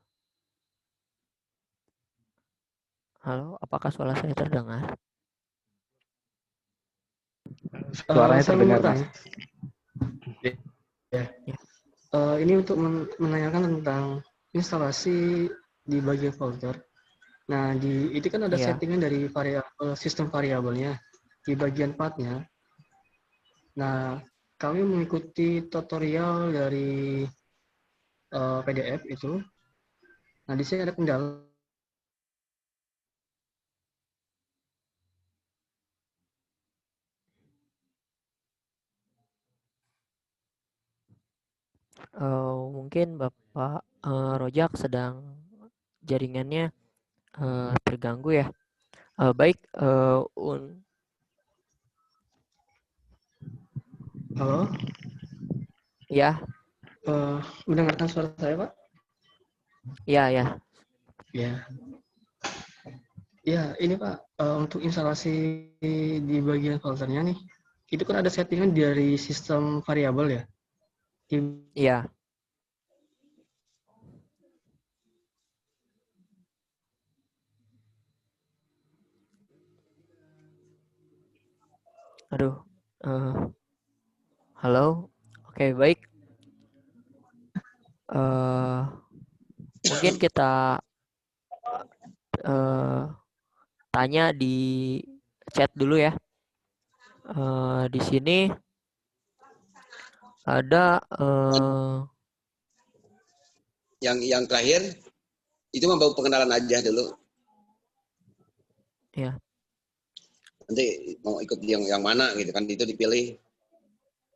Halo, apakah suara saya terdengar? Suaranya Saya terdengar, mau Mas. bertanya. Ya. Ya. Ini untuk menanyakan tentang instalasi di bagian folder. Nah, itu kan ada Iya. settingan dari sistem variabelnya di bagian partnya. Nah, kami mengikuti tutorial dari PDF itu. Nah, di sini ada kendala. Mungkin Bapak Rojak sedang jaringannya terganggu ya. Baik, Halo, ya, mendengarkan suara saya, Pak? ya, ya. Ya. Ya, ini Pak, untuk instalasi di bagian foldernya nih, itu kan ada settingan dari sistem variabel ya. Iya. Aduh. Halo. Oke, baik. Mungkin kita tanya di chat dulu ya. Di sini ada yang terakhir itu mau pengenalan aja dulu. ya. Nanti mau ikut yang mana gitu kan, itu dipilih.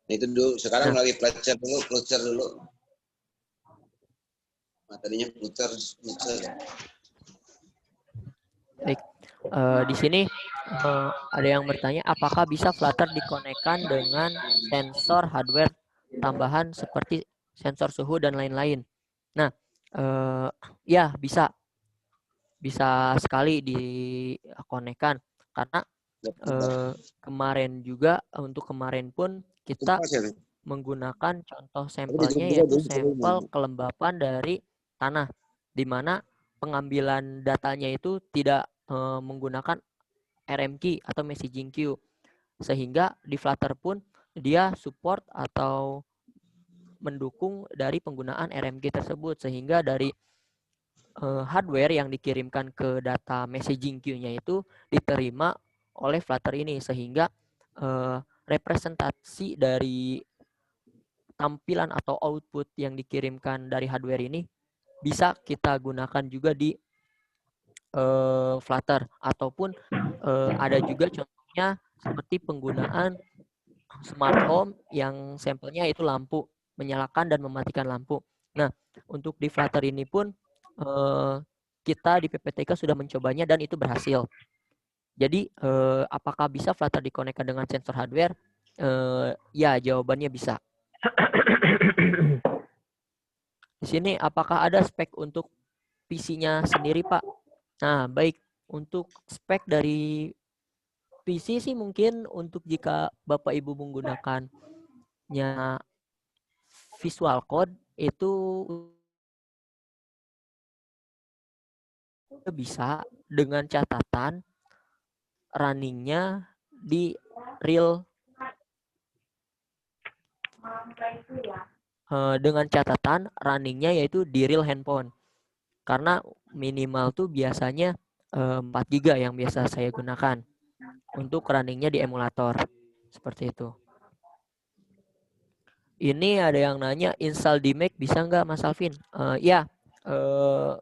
Nah, itu dulu sekarang Nah, lagi belajar dulu. Materinya belajar. baik. Di sini ada yang bertanya apakah bisa Flutter dikonekkan dengan sensor hardware tambahan seperti sensor suhu dan lain-lain. Nah, ya bisa sekali dikonekkan karena untuk kemarin pun kita menggunakan contoh sampelnya yaitu sampel kelembapan dari tanah, di mana pengambilan datanya itu tidak menggunakan RMQ atau messaging queue, sehingga di Flutter pun dia support atau mendukung dari penggunaan RMQ tersebut, sehingga dari hardware yang dikirimkan ke data messaging queue-nya itu diterima oleh Flutter ini, sehingga representasi dari tampilan atau output yang dikirimkan dari hardware ini bisa kita gunakan juga di Flutter, ataupun ada juga contohnya seperti penggunaan smart home yang sampelnya itu lampu, menyalakan dan mematikan lampu. Nah, untuk di Flutter ini pun kita di PPTK sudah mencobanya dan itu berhasil. Jadi apakah bisa Flutter dikonekkan dengan sensor hardware? Ya, jawabannya bisa. Di sini apakah ada spek untuk PC-nya sendiri, Pak? Nah, baik. Untuk spek dari PC sih mungkin untuk jika Bapak Ibu menggunakannya Visual Code itu bisa, dengan catatan runningnya di real yaitu di real handphone, karena minimal tuh biasanya 4 GB yang biasa saya gunakan untuk runningnya di emulator seperti itu. Ini ada yang nanya install di Mac bisa nggak, Mas Alvin? Ya,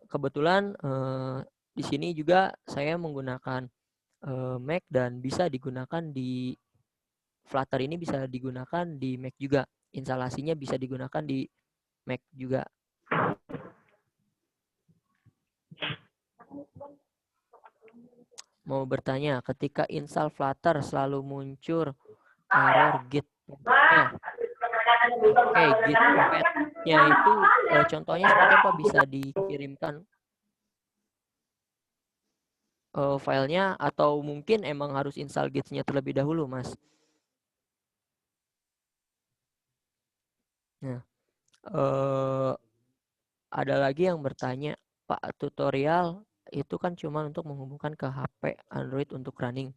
kebetulan di sini juga saya menggunakan Mac dan bisa digunakan di Flutter ini, bisa digunakan di Mac juga. Instalasinya bisa digunakan di Mac juga. Mau bertanya, ketika install Flutter selalu muncul error git-nya. Oke, git-nya itu contohnya seperti apa, bisa dikirimkan filenya atau mungkin emang harus install git-nya terlebih dahulu, Mas? Nah, ada lagi yang bertanya, Pak, tutorial itu kan cuma untuk menghubungkan ke HP Android untuk running.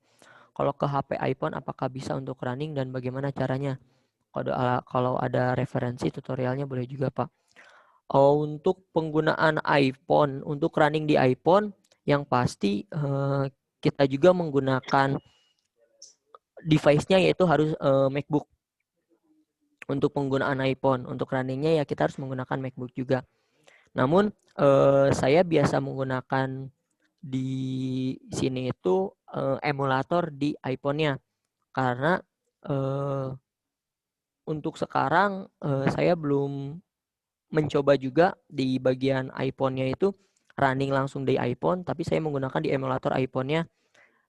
Kalau ke HP iPhone apakah bisa untuk running dan bagaimana caranya? Kalau ada referensi tutorialnya boleh juga, Pak. Untuk penggunaan iPhone, untuk running di iPhone, yang pasti kita juga menggunakan device-nya yaitu harus MacBook. Untuk penggunaan iPhone, untuk runningnya ya kita harus menggunakan MacBook juga. Namun saya biasa menggunakan di sini itu emulator di iPhone-nya karena untuk sekarang saya belum mencoba juga di bagian iPhone-nya itu running langsung di iPhone, tapi saya menggunakan di emulator iPhone-nya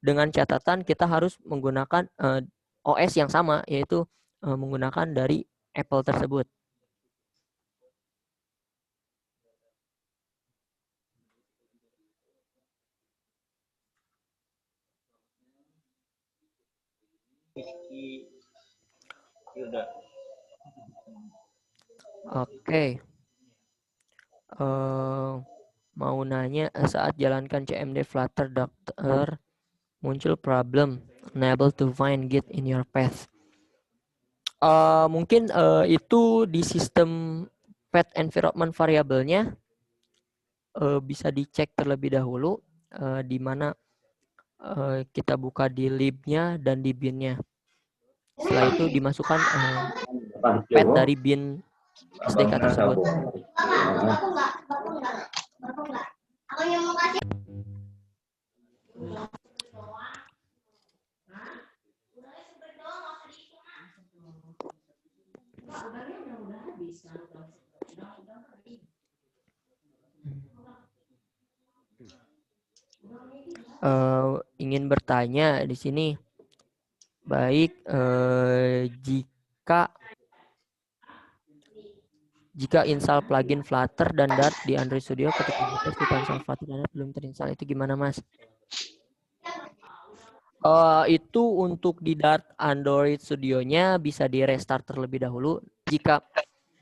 dengan catatan kita harus menggunakan OS yang sama, yaitu menggunakan dari Apple tersebut. Oke. Mau nanya, saat jalankan CMD Flutter Doctor muncul problem unable to find git in your path. Mungkin itu di sistem path environment variabelnya bisa dicek terlebih dahulu di mana kita buka di lib-nya dan di bin-nya. Setelah itu dimasukkan path dari bin SDK tersebut. Ingin bertanya di sini, baik jika install plugin Flutter dan Dart di Android Studio ketika ngetes di konsol Flutter dan Dart belum terinstall, itu gimana, Mas? Itu untuk di Dart Android Studio-nya bisa di restart terlebih dahulu. Jika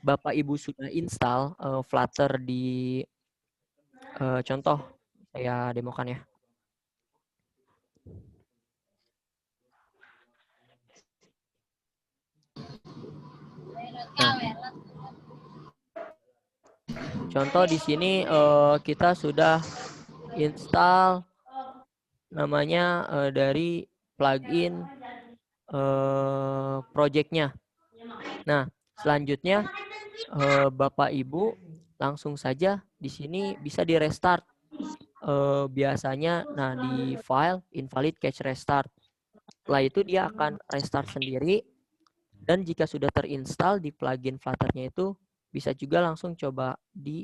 Bapak Ibu sudah install Flutter di contoh saya demokan ya. Nah, contoh di sini kita sudah install namanya dari plugin project-nya. Nah, selanjutnya Bapak Ibu langsung saja di sini bisa di restart. Biasanya di file invalid cache restart. Setelah itu dia akan restart sendiri, dan jika sudah terinstall di plugin Flutter-nya itu bisa juga langsung coba di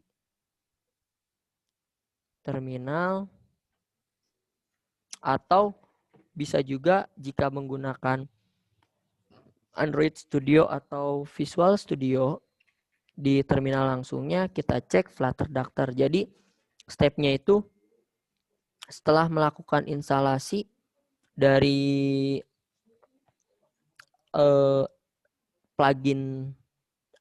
terminal, atau bisa juga jika menggunakan Android Studio atau Visual Studio di terminal langsungnya kita cek Flutter Doctor. Jadi stepnya itu setelah melakukan instalasi dari plugin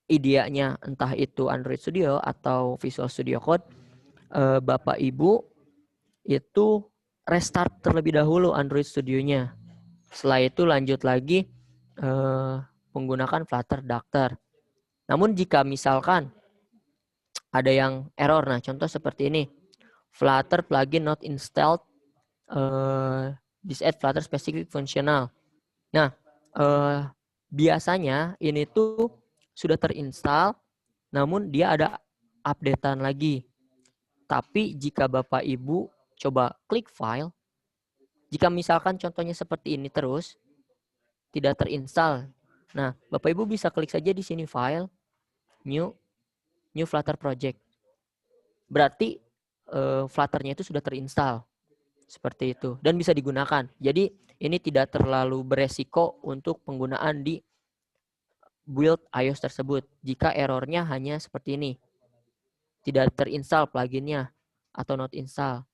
IDEA-nya, entah itu Android Studio atau Visual Studio Code, Bapak Ibu itu restart terlebih dahulu Android Studio-nya. Setelah itu lanjut lagi menggunakan Flutter Doctor. Namun jika misalkan ada yang error, nah contoh seperti ini, Flutter plugin not installed, this add Flutter specific functional. Nah, biasanya ini tuh sudah terinstall, namun dia ada updatean lagi. Tapi jika Bapak Ibu coba klik file, jika misalkan contohnya seperti ini terus, tidak terinstall. Nah, Bapak Ibu bisa klik saja di sini file, new Flutter project. Berarti Flutter-nya itu sudah terinstall. Seperti itu. Dan bisa digunakan. Jadi ini tidak terlalu beresiko untuk penggunaan di build iOS tersebut. Jika errornya hanya seperti ini. Tidak terinstall pluginnya atau not install.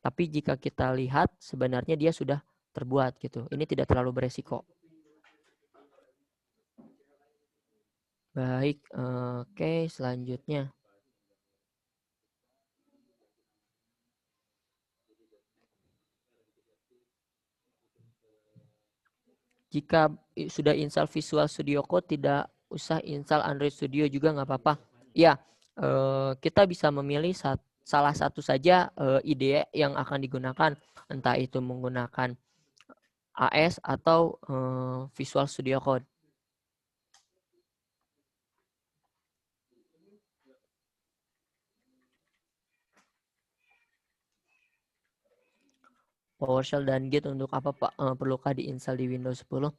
Tapi jika kita lihat sebenarnya dia sudah terbuat gitu. Ini tidak terlalu beresiko. Baik, oke, selanjutnya. jika sudah install Visual Studio Code tidak usah install Android Studio juga nggak apa-apa. Ya, kita bisa memilih salah satu saja IDE yang akan digunakan, entah itu menggunakan AS atau Visual Studio Code. PowerShell dan Git untuk apa Pak? Perlukah diinstal di Windows 10?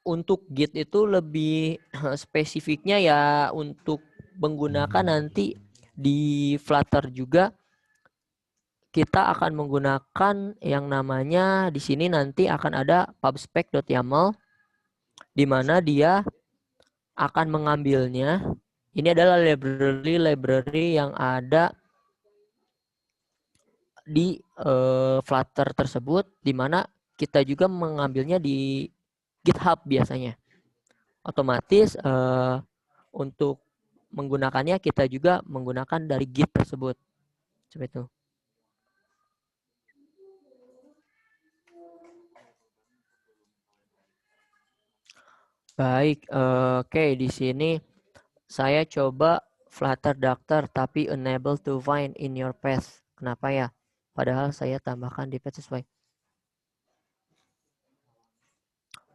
Untuk Git itu lebih spesifiknya ya untuk menggunakan nanti di Flutter juga kita akan menggunakan yang namanya di sini nanti akan ada pubspec.yaml di mana dia akan mengambilnya. Ini adalah library yang ada di Flutter tersebut, di mana kita juga mengambilnya di GitHub biasanya. Otomatis untuk menggunakannya kita juga menggunakan dari Git tersebut. Seperti itu. Baik, oke di sini saya coba Flutter Doctor tapi unable to find in your path. Kenapa ya? Padahal saya tambahkan di path sesuai.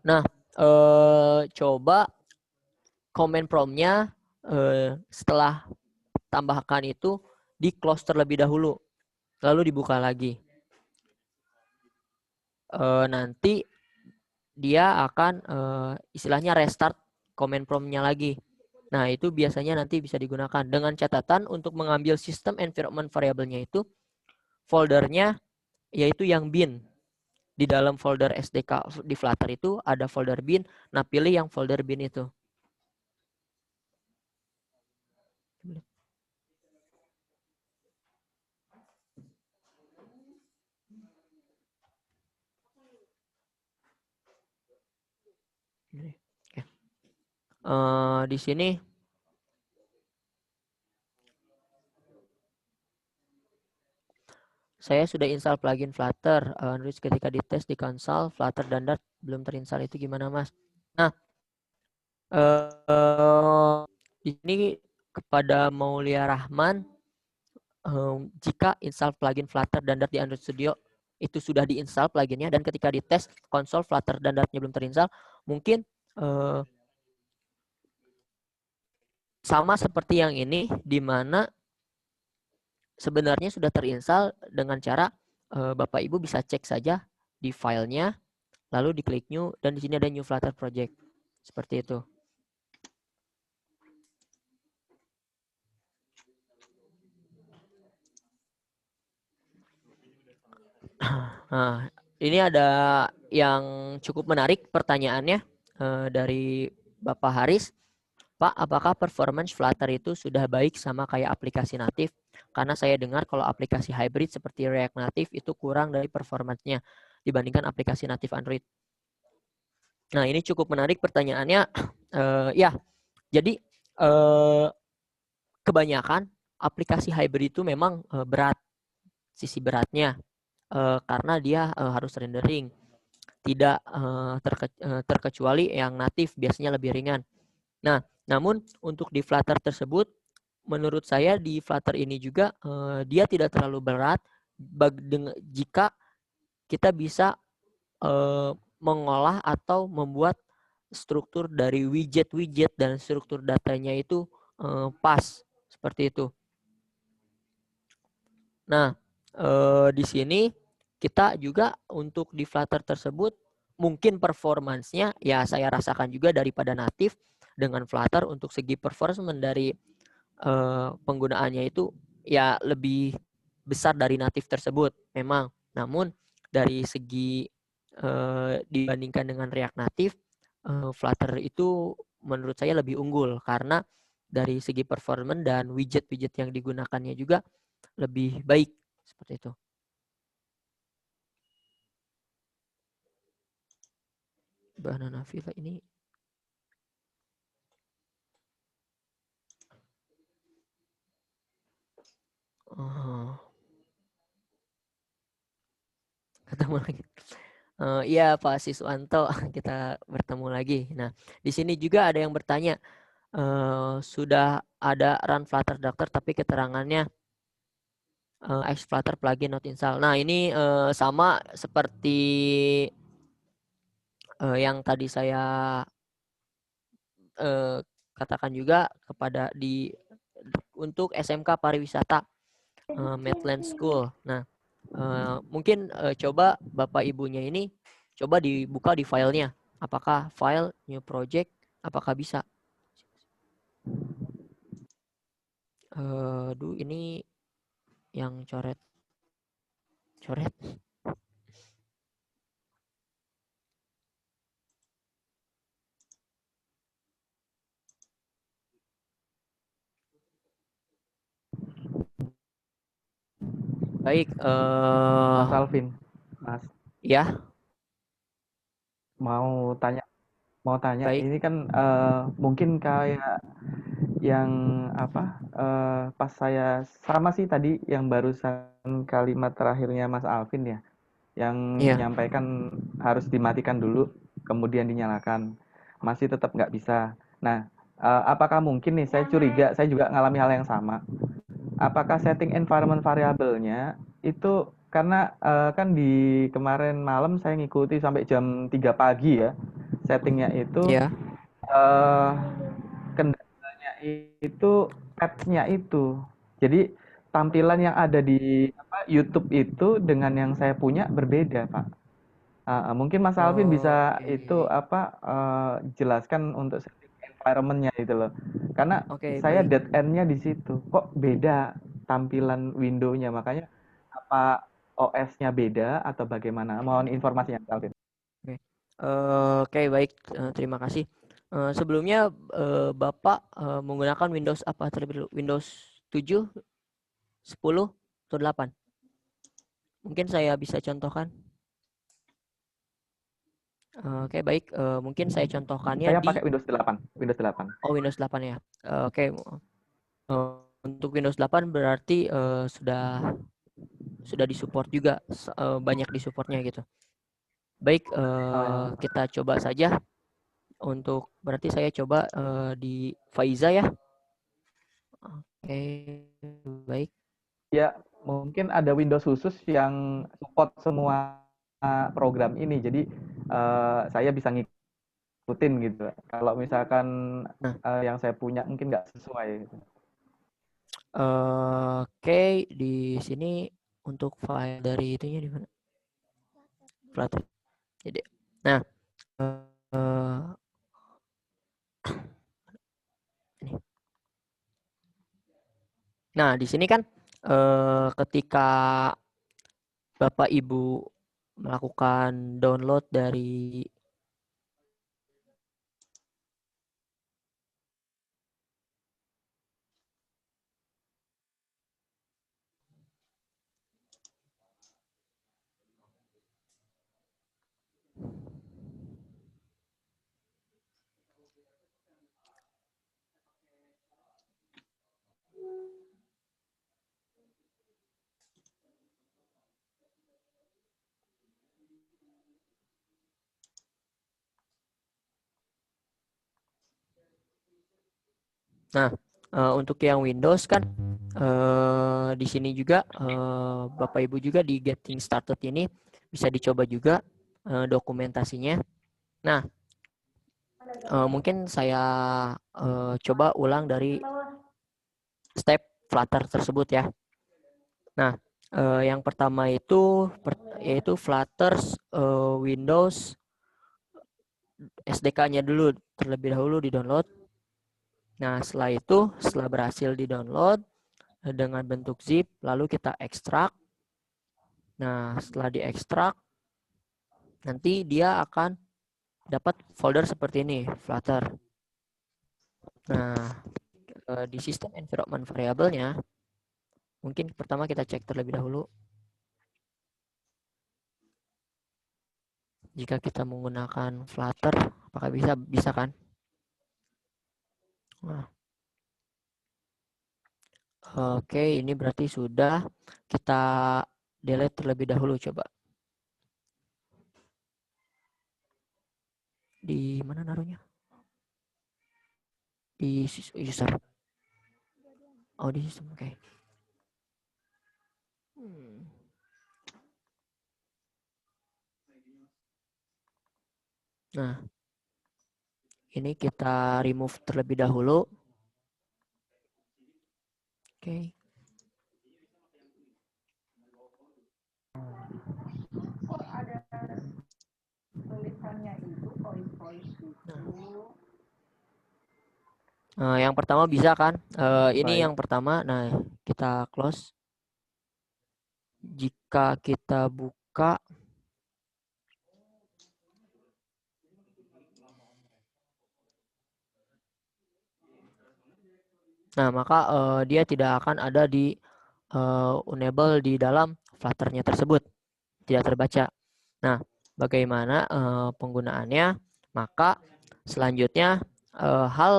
Nah, coba comment prompt-nya setelah tambahkan itu di close terlebih dahulu, lalu dibuka lagi. Nanti dia akan istilahnya restart comment prompt-nya lagi. Nah, itu biasanya nanti bisa digunakan dengan catatan untuk mengambil sistem environment variable-nya itu foldernya yaitu yang bin. Di dalam folder SDK di Flutter itu ada folder bin. Nah, pilih yang folder bin itu. Di sini saya sudah install plugin Flutter. Terus ketika dites di konsol Flutter dan Dart belum terinstall, itu gimana Mas? Nah, di sini kepada Maulia Rahman, jika install plugin Flutter dan Dart di Android Studio itu sudah diinstal pluginnya dan ketika dites konsol Flutter dan Dartnya belum terinstall, mungkin sama seperti yang ini, di mana sebenarnya sudah terinstall dengan cara Bapak Ibu bisa cek saja di filenya, lalu diklik new, dan di sini ada new Flutter project. Seperti itu. Nah, ini ada yang cukup menarik pertanyaannya dari Bapak Haris. Pak, apakah performance Flutter itu sudah baik sama kayak aplikasi natif? Karena saya dengar kalau aplikasi hybrid seperti React Native itu kurang dari performance-nya dibandingkan aplikasi natif Android. Nah, ini cukup menarik pertanyaannya. Ya, jadi kebanyakan aplikasi hybrid itu memang berat, sisi beratnya. Karena dia harus rendering. Tidak terkecuali yang natif biasanya lebih ringan. Nah, namun untuk di Flutter tersebut, menurut saya di Flutter ini juga dia tidak terlalu berat jika kita bisa mengolah atau membuat struktur dari widget-widget dan struktur datanya itu pas seperti itu. Nah, di sini kita juga untuk di Flutter tersebut mungkin performance-nya ya saya rasakan juga daripada natif dengan Flutter untuk segi performance dari penggunaannya itu ya lebih besar dari natif tersebut memang. Namun dari segi dibandingkan dengan React Native, Flutter itu menurut saya lebih unggul karena dari segi performance dan widget-widget yang digunakannya juga lebih baik seperti itu. Banana Villa ini ketemu lagi. Iya Pak Siswanto, kita bertemu lagi. Nah, di sini juga ada yang bertanya, sudah ada run Flutter Doctor tapi keterangannya X Flutter plugin not install. Nah, ini sama seperti yang tadi saya katakan juga kepada untuk SMK pariwisata Medland School. Nah, mungkin coba Bapak Ibunya ini coba dibuka di filenya. Apakah file new project apakah bisa? Ini yang coret. Baik, Mas Alvin, Mas. Ya. Mau tanya, Baik. ini kan mungkin kayak yang apa? Pas saya sama sih tadi yang barusan kalimat terakhirnya Mas Alvin ya, yang menyampaikan harus dimatikan dulu, kemudian dinyalakan, masih tetap nggak bisa. Nah, apakah mungkin nih? Saya curiga, saya juga ngalami hal yang sama. Apakah setting environment variabelnya itu karena kan di kemarin malam saya ngikuti sampai jam 3 pagi ya settingnya itu kendalanya itu ads-nya itu, jadi tampilan yang ada di YouTube itu dengan yang saya punya berbeda Pak. Mungkin Mas Alvin bisa itu jelaskan untuk setting environment-nya itu loh. Karena saya dead end-nya di situ. Kok beda tampilan window-nya? Makanya apa OS-nya beda atau bagaimana? Mohon informasinya Mas Alvin. Oke, baik. Terima kasih. Sebelumnya Bapak menggunakan Windows apa terlebih dulu? Windows 7, 10, atau 8? Mungkin saya bisa contohkan. Oke, baik. Mungkin saya contohkannya saya pakai Windows 8. Windows 8. Oh, Windows 8 ya. Oke. Untuk Windows 8 berarti sudah disupport juga, banyak disupportnya gitu. Baik, kita coba saja. Berarti saya coba di Faiza ya. Oke, baik. Ya, mungkin ada Windows khusus yang support semua program ini. Jadi saya bisa ngikutin gitu. Kalau misalkan yang saya punya mungkin nggak sesuai. Gitu. Oke, di sini untuk file dari itunya di mana? Flutter. Jadi, nah, ini. Nah, di sini kan ketika Bapak Ibu melakukan download dari Nah, untuk yang Windows kan di sini juga Bapak Ibu juga di Getting Started ini bisa dicoba juga dokumentasinya. Nah, mungkin saya coba ulang dari step Flutter tersebut ya. Nah, yang pertama itu yaitu Flutter Windows SDK-nya dulu terlebih dahulu di-download. Nah, setelah berhasil di-download dengan bentuk zip, lalu kita ekstrak. Nah, setelah diekstrak, nanti dia akan dapat folder seperti ini, Flutter. Nah, di sistem environment variable-nya, mungkin pertama kita cek terlebih dahulu. Jika kita menggunakan Flutter, apakah bisa kan? Nah. Oke, ini berarti sudah. Kita delete terlebih dahulu coba. Di mana naruhnya? Di user. Oh, di sistem. Oke. Okay. Nah, ini kita remove terlebih dahulu. Oke. Okay. Nah, yang pertama bisa kan? Ini yang pertama. Nah, kita close. Jika kita buka, nah maka dia tidak akan ada di enable di dalam Flutter-nya tersebut, tidak terbaca. Nah, bagaimana penggunaannya? Maka selanjutnya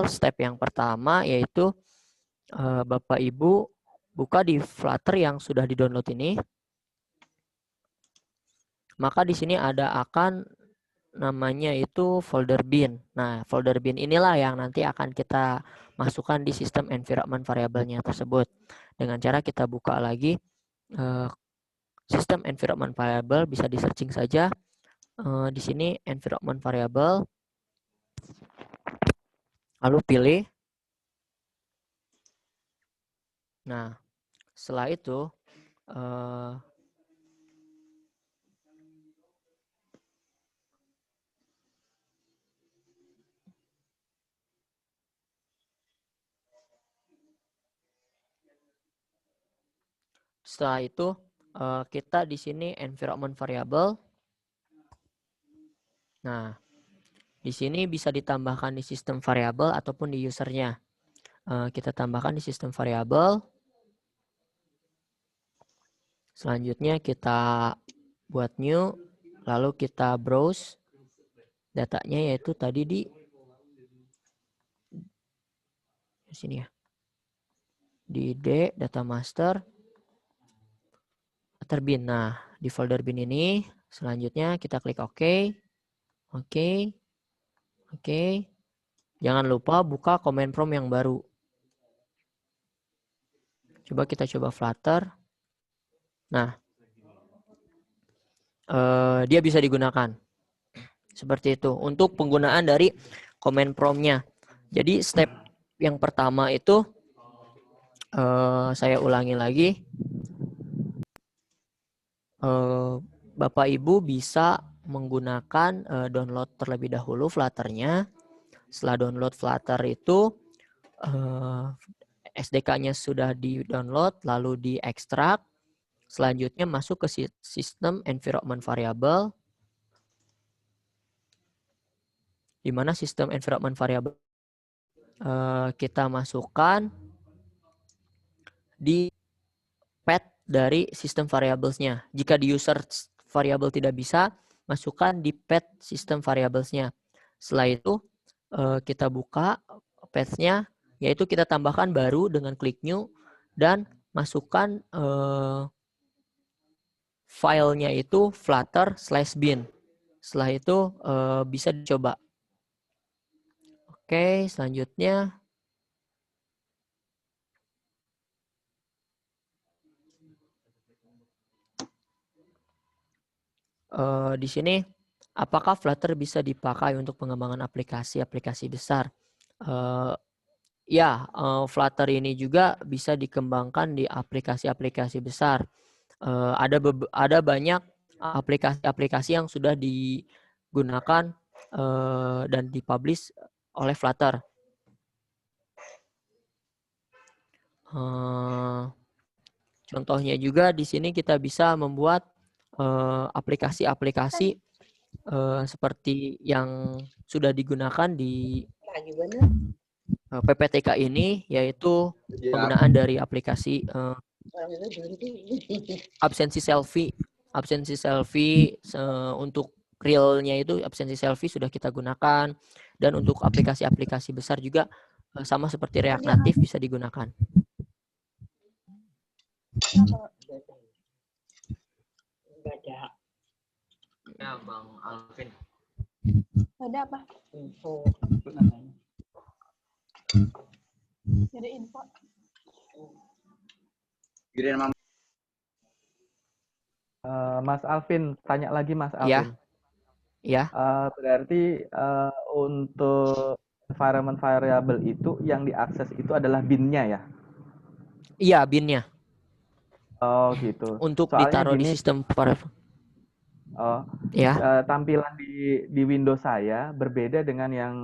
step yang pertama yaitu Bapak Ibu buka di Flutter yang sudah di-download ini. Maka di sini ada akan namanya itu folder bin. Nah, folder bin inilah yang nanti akan kita masukkan di sistem environment variable-nya tersebut. Dengan cara kita buka lagi sistem environment variable, bisa di searching saja. Di sini environment variable, lalu pilih. Nah, setelah itu kita di sini environment variable. Nah, di sini bisa ditambahkan di sistem variable ataupun di usernya. Kita tambahkan di sistem variable. Selanjutnya kita buat new, lalu kita browse datanya, yaitu tadi di sini ya, di D data master bin. Nah, di folder bin ini selanjutnya kita klik OK. Oke. Jangan lupa buka command prompt yang baru. Coba kita coba Flutter. Nah, dia bisa digunakan. Seperti itu untuk penggunaan dari command prompt-nya. Jadi step yang pertama itu saya ulangi lagi. Bapak Ibu bisa menggunakan download terlebih dahulu Flutter-nya. Setelah download Flutter itu SDK-nya sudah di-download, lalu diekstrak. Selanjutnya masuk ke sistem environment variable, di mana sistem environment variable kita masukkan di path dari sistem variables-nya. Jika di user variable tidak bisa, masukkan di path sistem variables-nya. Setelah itu kita buka path-nya, yaitu kita tambahkan baru dengan klik new dan masukkan filenya itu flutter/bin. Setelah itu bisa dicoba. Oke, selanjutnya di sini apakah Flutter bisa dipakai untuk pengembangan aplikasi-aplikasi besar? Flutter ini juga bisa dikembangkan di aplikasi-aplikasi besar. Ada banyak aplikasi-aplikasi yang sudah digunakan dan dipublish oleh Flutter. Contohnya juga di sini kita bisa membuat aplikasi-aplikasi seperti yang sudah digunakan di PPTK ini, yaitu penggunaan dari aplikasi absensi selfie. Absensi selfie untuk real-nya itu absensi selfie sudah kita gunakan, dan untuk aplikasi-aplikasi besar juga sama seperti React Native bisa digunakan. Ya, Bang Alvin. Ada apa? Info. Ada info. Mas Alvin, tanya lagi Mas Alvin. Ya. Berarti untuk environment variable itu yang diakses itu adalah bin-nya ya? Iya, bin-nya. Oh gitu. Untuk Soalnya ditaruh gini, di sistem variable. Oh, Ya. tampilan di Windows saya berbeda dengan yang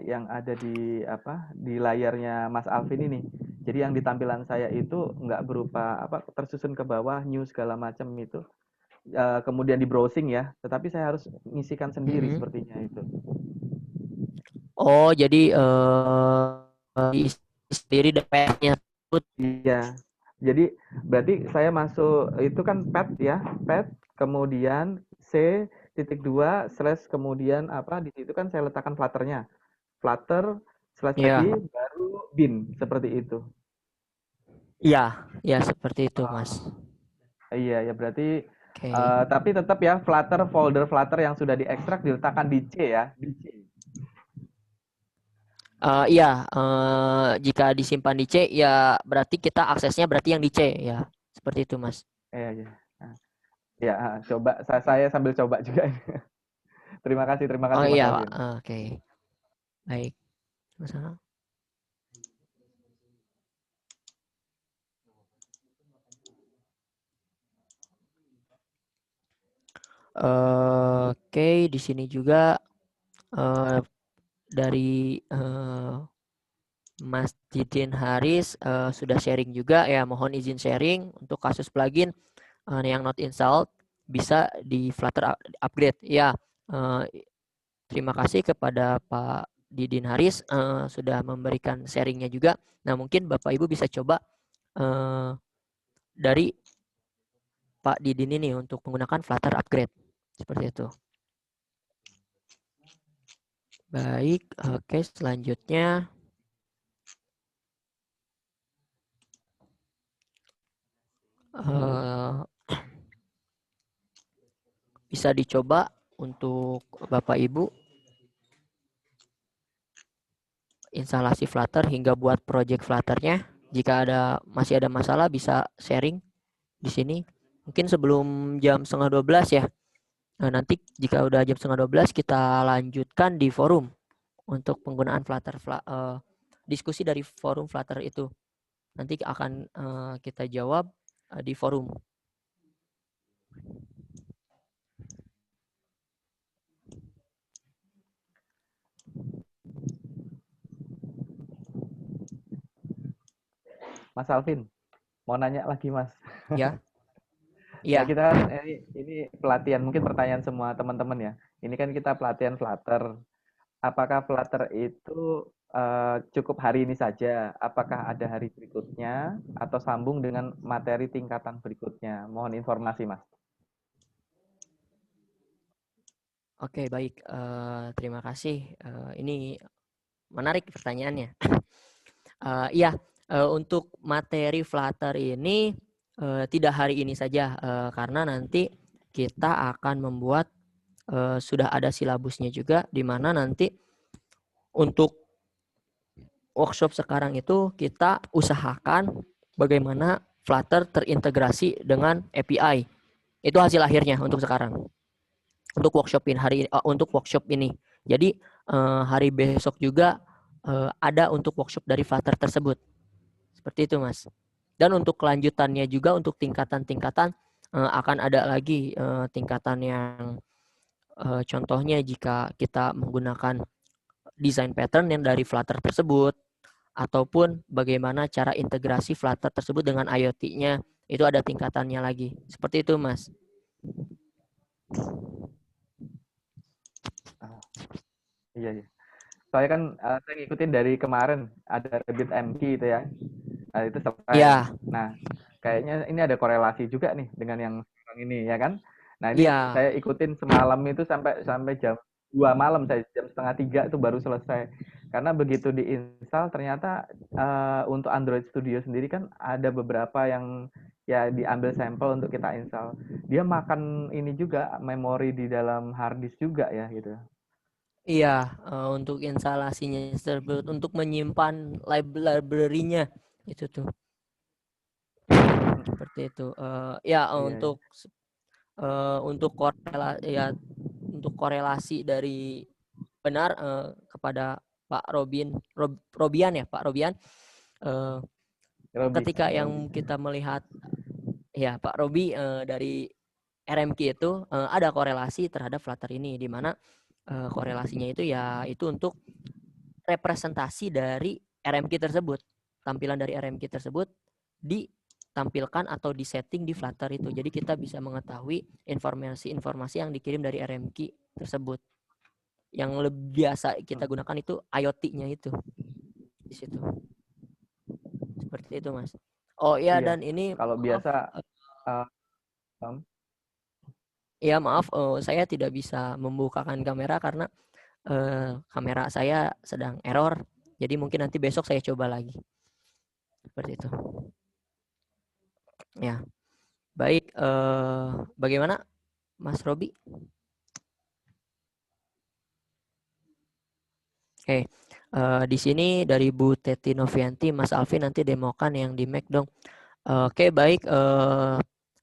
yang ada di layarnya Mas Alvin ini. Jadi yang di tampilan saya itu nggak berupa tersusun ke bawah new segala macam itu. Kemudian di browsing ya, tetapi saya harus ngisikan sendiri sepertinya itu. Oh, jadi sendiri DP-nya. Iya. Jadi berarti saya masuk itu kan pad ya, pad kemudian C.2 / kemudian di situ kan saya letakkan Flutter-nya. Flutter / lagi baru bin seperti itu. Iya, ya seperti itu, Mas. Iya, ya berarti tapi tetap ya folder Flutter yang sudah diekstrak diletakkan di C ya, di C. Iya, jika disimpan di C ya berarti kita aksesnya berarti yang di C ya. Seperti itu, Mas. Iya. Ya, coba saya sambil coba juga. Terima kasih Oh Mas iya, Alvin. oke. Baik. Masalah. Oke, di sini juga dari Mas Didin Haris sudah sharing juga ya, mohon izin sharing untuk kasus plugin yang not installed bisa di Flutter upgrade ya. Terima kasih kepada Pak Didin Haris sudah memberikan sharingnya juga. Nah mungkin Bapak Ibu bisa coba dari Pak Didin ini untuk menggunakan Flutter upgrade seperti itu. Baik, oke selanjutnya. Bisa dicoba untuk Bapak Ibu instalasi Flutter hingga buat project Flutter-nya. Jika masih ada masalah bisa sharing di sini. Mungkin sebelum jam 11:30 ya. Nah, nanti jika udah jam 11:30 kita lanjutkan di forum untuk penggunaan Flutter, diskusi dari forum Flutter itu. Nanti akan kita jawab di forum. Mas Alvin, mau nanya lagi Mas. Ya. Nah, kita kan ini pelatihan, mungkin pertanyaan semua teman-teman ya. Ini kan kita pelatihan Flutter. Apakah Flutter itu cukup hari ini saja? Apakah ada hari berikutnya atau sambung dengan materi tingkatan berikutnya? Mohon informasi, Mas. Oke, baik. Terima kasih. Ini menarik pertanyaannya. Iya, untuk materi Flutter ini tidak hari ini saja, karena nanti kita akan membuat sudah ada silabusnya juga, di mana nanti untuk workshop sekarang itu kita usahakan bagaimana Flutter terintegrasi dengan API. Itu hasil akhirnya untuk sekarang. Untuk workshop ini. Jadi hari besok juga ada untuk workshop dari Flutter tersebut. Seperti itu, Mas. Dan untuk kelanjutannya juga untuk tingkatan-tingkatan akan ada lagi tingkatan yang contohnya jika kita menggunakan desain pattern yang dari Flutter tersebut, ataupun bagaimana cara integrasi Flutter tersebut dengan IoT-nya, itu ada tingkatannya lagi. Seperti itu, Mas. Iya. Soalnya kan saya ngikutin dari kemarin, ada RabbitMQ itu ya. Nah, itu selesai. Ya. Nah, kayaknya ini ada korelasi juga nih dengan yang sekarang ini, ya kan? Nah, ini saya ikutin semalam itu sampai jam 2 malam, jam 2:30 itu baru selesai. Karena begitu diinstal, ternyata untuk Android Studio sendiri kan ada beberapa yang ya diambil sampel untuk kita install. Dia makan ini juga, memori di dalam hard disk juga ya gitu. Iya, untuk instalasinya tersebut, untuk menyimpan library-nya itu tuh. Seperti itu. Ya, untuk korelasi dari benar kepada Pak Robian ya, Pak Robian. Ketika yang kita melihat ya Pak Robi dari RMQ itu ada korelasi terhadap Flutter ini, di mana korelasinya itu ya itu untuk representasi dari RMQ tersebut, tampilan dari RMQ tersebut ditampilkan atau disetting di Flutter itu. Jadi kita bisa mengetahui informasi-informasi yang dikirim dari RMQ tersebut. Yang lebih biasa kita gunakan itu IoT-nya itu di situ. Seperti itu, Mas. Oh iya, dan ini kalau biasa ya maaf, saya tidak bisa membukakan kamera karena kamera saya sedang error. Jadi mungkin nanti besok saya coba lagi. Seperti itu. Ya. Baik, bagaimana Mas Robi? Oke, di sini dari Bu Teti Novianti, Mas Alvin nanti demokan yang di Mac dong. Oke, baik.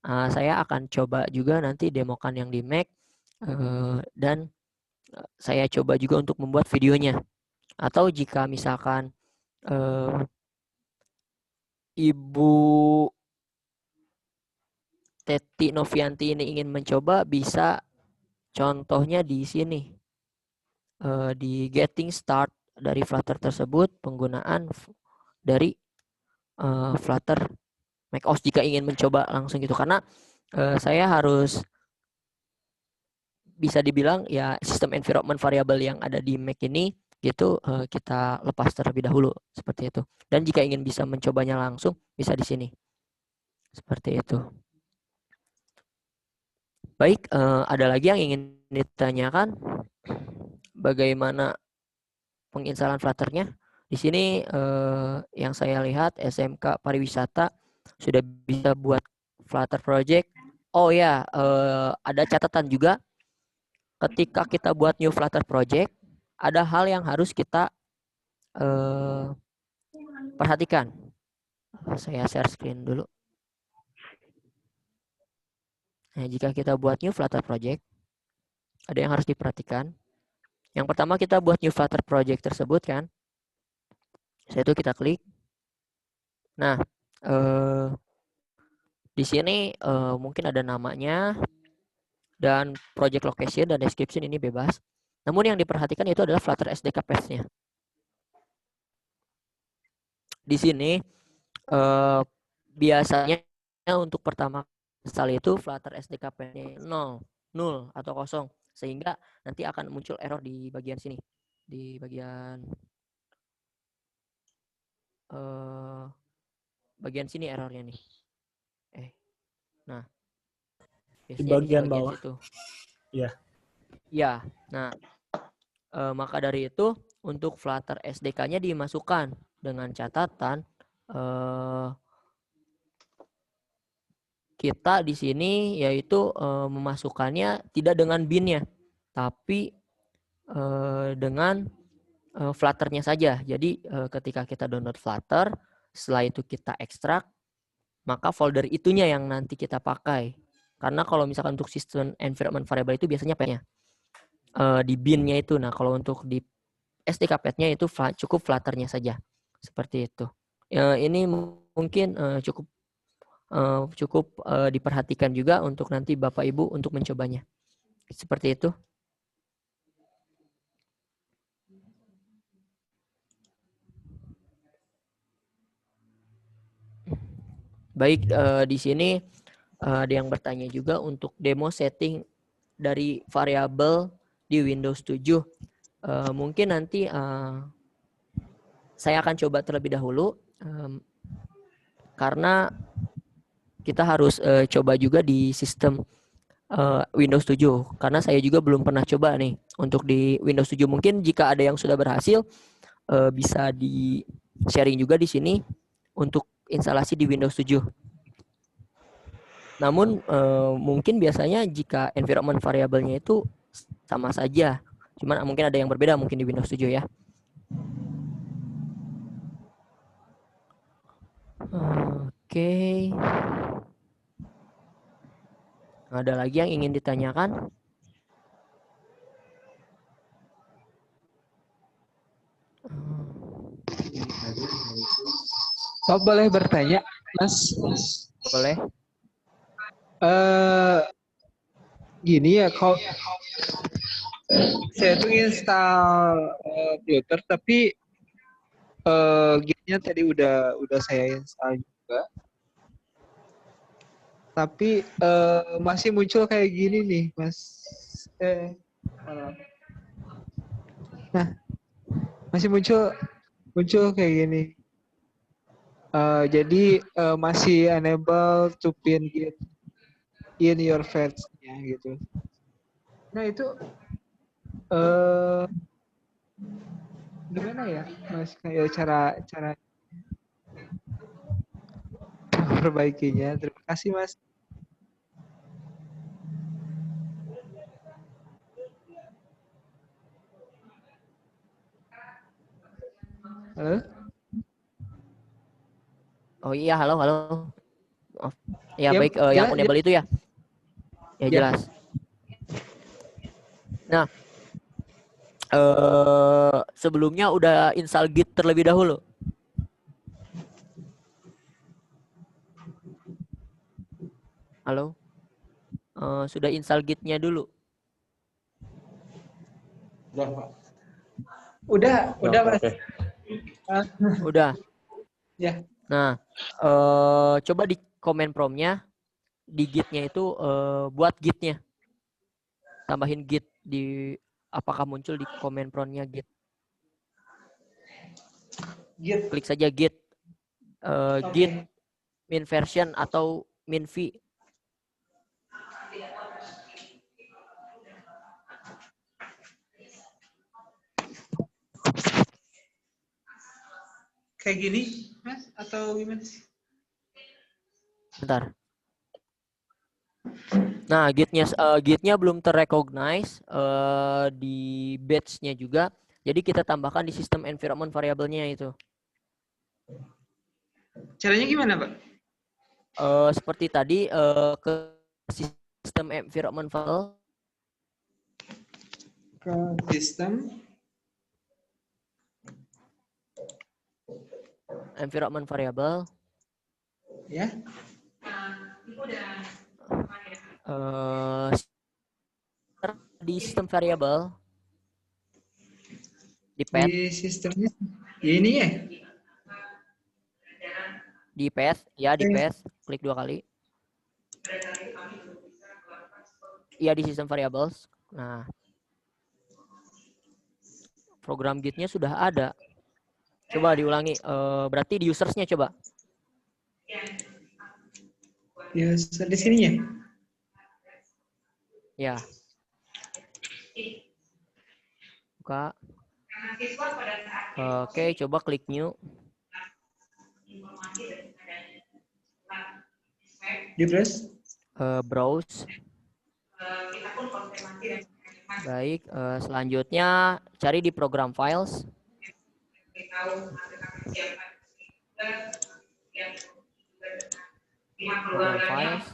Saya akan coba juga nanti demokan yang di Mac. Dan saya coba juga untuk membuat videonya. Atau jika misalkan Ibu Teti Novianti ini ingin mencoba, bisa contohnya di sini. Di getting start dari Flutter tersebut, penggunaan dari Flutter macOS jika ingin mencoba langsung gitu, karena saya harus bisa dibilang ya sistem environment variable yang ada di Mac ini gitu kita lepas terlebih dahulu seperti itu. Dan jika ingin bisa mencobanya langsung bisa di sini seperti itu. Baik, ada lagi yang ingin ditanyakan? Bagaimana penginstalan Flutter-nya? Di sini yang saya lihat SMK Pariwisata sudah bisa buat Flutter project. Oh ya, ada catatan juga. Ketika kita buat new Flutter project, ada hal yang harus kita perhatikan. Saya share screen dulu. Nah, jika kita buat new Flutter project, ada yang harus diperhatikan. Yang pertama kita buat new Flutter project tersebut kan. Setelah itu kita klik. Nah, di sini mungkin ada namanya dan project location dan description ini bebas. Namun yang diperhatikan itu adalah Flutter SDK Path-nya. Di sini biasanya untuk pertama kali itu Flutter SDK Path-nya 0 atau kosong, sehingga nanti akan muncul error di bagian sini, di bagian sini errornya nih. Nah, di bagian bawah. Situ. Ya. Ya, nah maka dari itu untuk Flutter SDK-nya dimasukkan dengan catatan kita di sini yaitu memasukkannya tidak dengan bin-nya, tapi dengan Flutter-nya saja. Jadi ketika kita download Flutter, setelah itu kita ekstrak, maka folder itunya yang nanti kita pakai. Karena kalau misalkan untuk sistem environment variable itu biasanya path-nya di bin-nya itu. Nah, kalau untuk di SDK path-nya itu cukup Flutter-nya saja. Seperti itu. Ini mungkin cukup diperhatikan juga untuk nanti Bapak Ibu untuk mencobanya. Seperti itu. Baik, di sini ada yang bertanya juga untuk demo setting dari variabel di Windows 7. Mungkin nanti saya akan coba terlebih dahulu karena kita harus coba juga di sistem Windows 7 karena saya juga belum pernah coba nih untuk di Windows 7. Mungkin jika ada yang sudah berhasil bisa di sharing juga di sini untuk instalasi di Windows 7. Namun mungkin biasanya jika environment variabelnya itu sama saja Cuman mungkin ada yang berbeda mungkin di Windows 7 ya. Oke. Ada lagi yang ingin ditanyakan? Pak boleh bertanya, Mas? Boleh. Gini ya, kalau saya tuh install Flutter, tapi Git-nya tadi udah saya install juga. Tapi masih muncul kayak gini nih, Mas. Nah, masih muncul kayak gini. Jadi masih enable to pin Git in your feeds-nya gitu. Nah itu gimana ya, Mas? Kayak cara perbaikinya. Terima kasih, Mas. Halo? Oh iya, halo. Oh, ya, baik, ya, yang enable itu ya? Ya, jelas. Nah, sebelumnya udah install Git terlebih dahulu? Halo? Sudah install Git-nya dulu? Udah, Mas. Okay. Udah. Ya. Nah, coba di command prompt-nya, di Git-nya itu buat Git-nya. Tambahin Git di, apakah muncul di command prompt-nya Git? Klik saja Git. Git min version atau min v. Kayak gini, Mas? Atau gimana sih? Bentar. Nah, Git-nya belum terrecognize di batch-nya juga. Jadi kita tambahkan di sistem environment variable-nya itu. Caranya gimana, Pak? Seperti tadi ke sistem environment variable. Ke sistem environment variable. Ya. Di sistem variable. Di path. Di sistemnya ini ya? Di path, ya di path. Klik 2 kali. Iya, di sistem variables. Nah, program Git-nya sudah ada. Coba diulangi. Berarti di users-nya coba. User di sininya? Ya. Buka. Oke, coba klik new. Terus? Browse. Baik, selanjutnya cari di program files. Program files.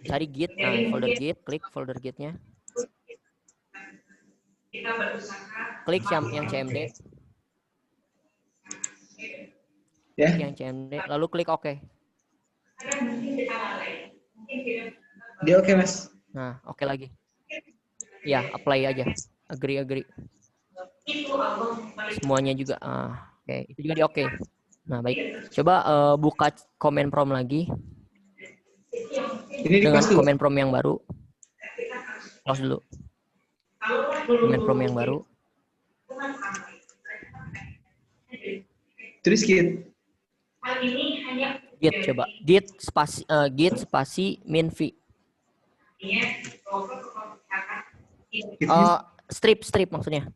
Cari Git, nah folder Git, klik folder Git-nya. Klik yang CMD. Ya. Yang CMD, lalu klik OK. Dia oke, Mas. Nah, oke lagi. Ya, apply aja. Agree. Semuanya juga. Oke, itu juga di oke. Nah, baik. Coba buka command prompt lagi. Ini dengan command prompt yang baru. Close dulu. Command prompt yang baru. Terus Git. Git coba. Git spasi min v. Strip maksudnya.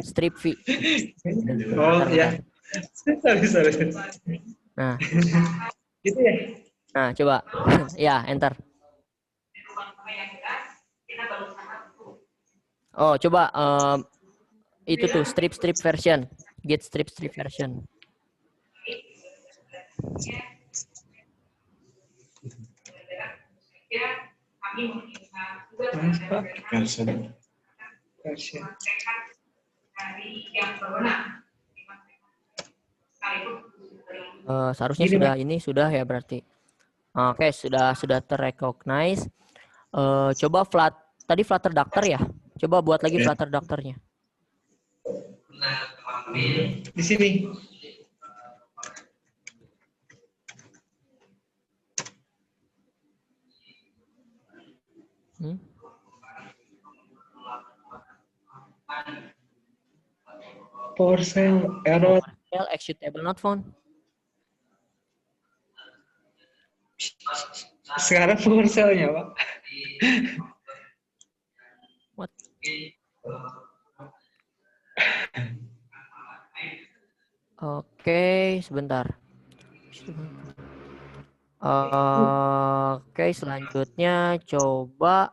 Strip v. Oh ya. Sorry. Nah. Gitu ya. Nah, coba. Ya, enter. Oh, coba itu tuh strip version, get strip version. Seharusnya Gini, sudah Pak. ini sudah ya berarti. Oke, sudah terrecognize. Coba tadi Flutter Doctor ya. Coba buat lagi Flutter Doctornya. Di sini. PowerShell error. PowerShell executable not found. Sekarang PowerShell-nya, Pak. What? Oke, sebentar. Oke, selanjutnya coba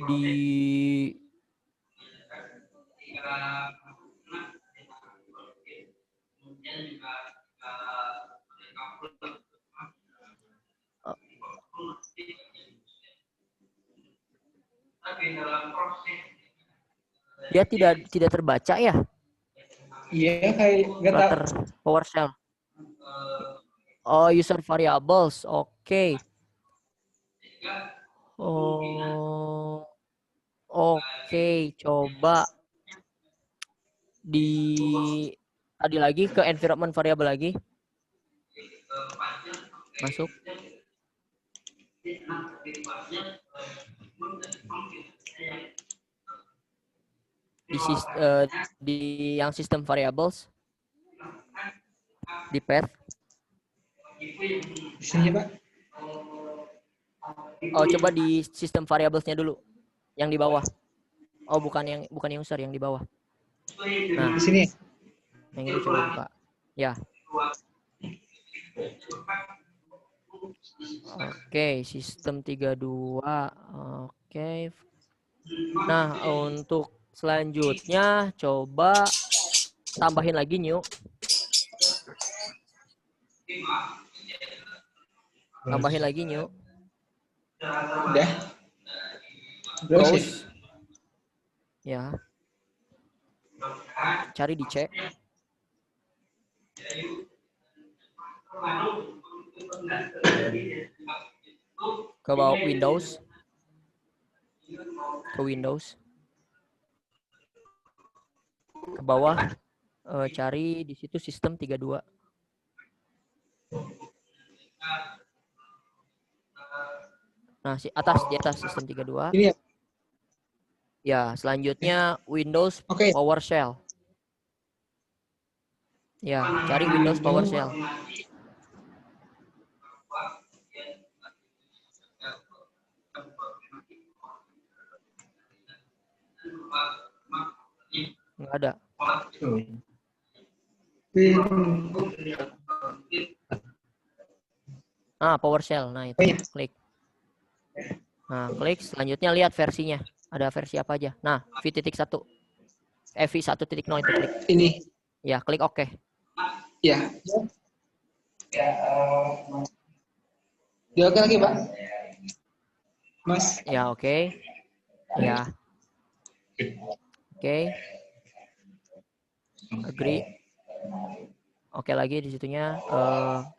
di dia tidak terbaca ya? Iya, kayak nggak tahu. PowerShell. Oh, user variables. Oke. Oh, oke. Coba tadi lagi ke environment variable lagi. Masuk. Di yang system variables di path. Di sini, Pak. Oh, coba di system variablesnya dulu yang di bawah. Oh, bukan user yang di bawah. Nah, di sini. Yang ini coba buka. Ya. Oke, sistem 32. Oke. Nah, untuk selanjutnya coba tambahin lagi new. Tambahin lagi new. Udah. Close. Ya. Cari di C. Ke bawah Windows. Ke Windows. Ke bawah cari di situ sistem 32. Nah, di atas sistem 32. Ini ya. Ya, selanjutnya Windows PowerShell. Ya, cari Windows PowerShell. Nggak ada. PowerShell. Nah, itu klik. Nah, klik. Selanjutnya lihat versinya. Ada versi apa aja. Nah, v.1. v1.0 itu klik. Ini. Ya, klik OK. Ya. Dia oke lagi, Pak. Mas. Ya, oke. Ya. Oke. Agree. Oke lagi di situnya.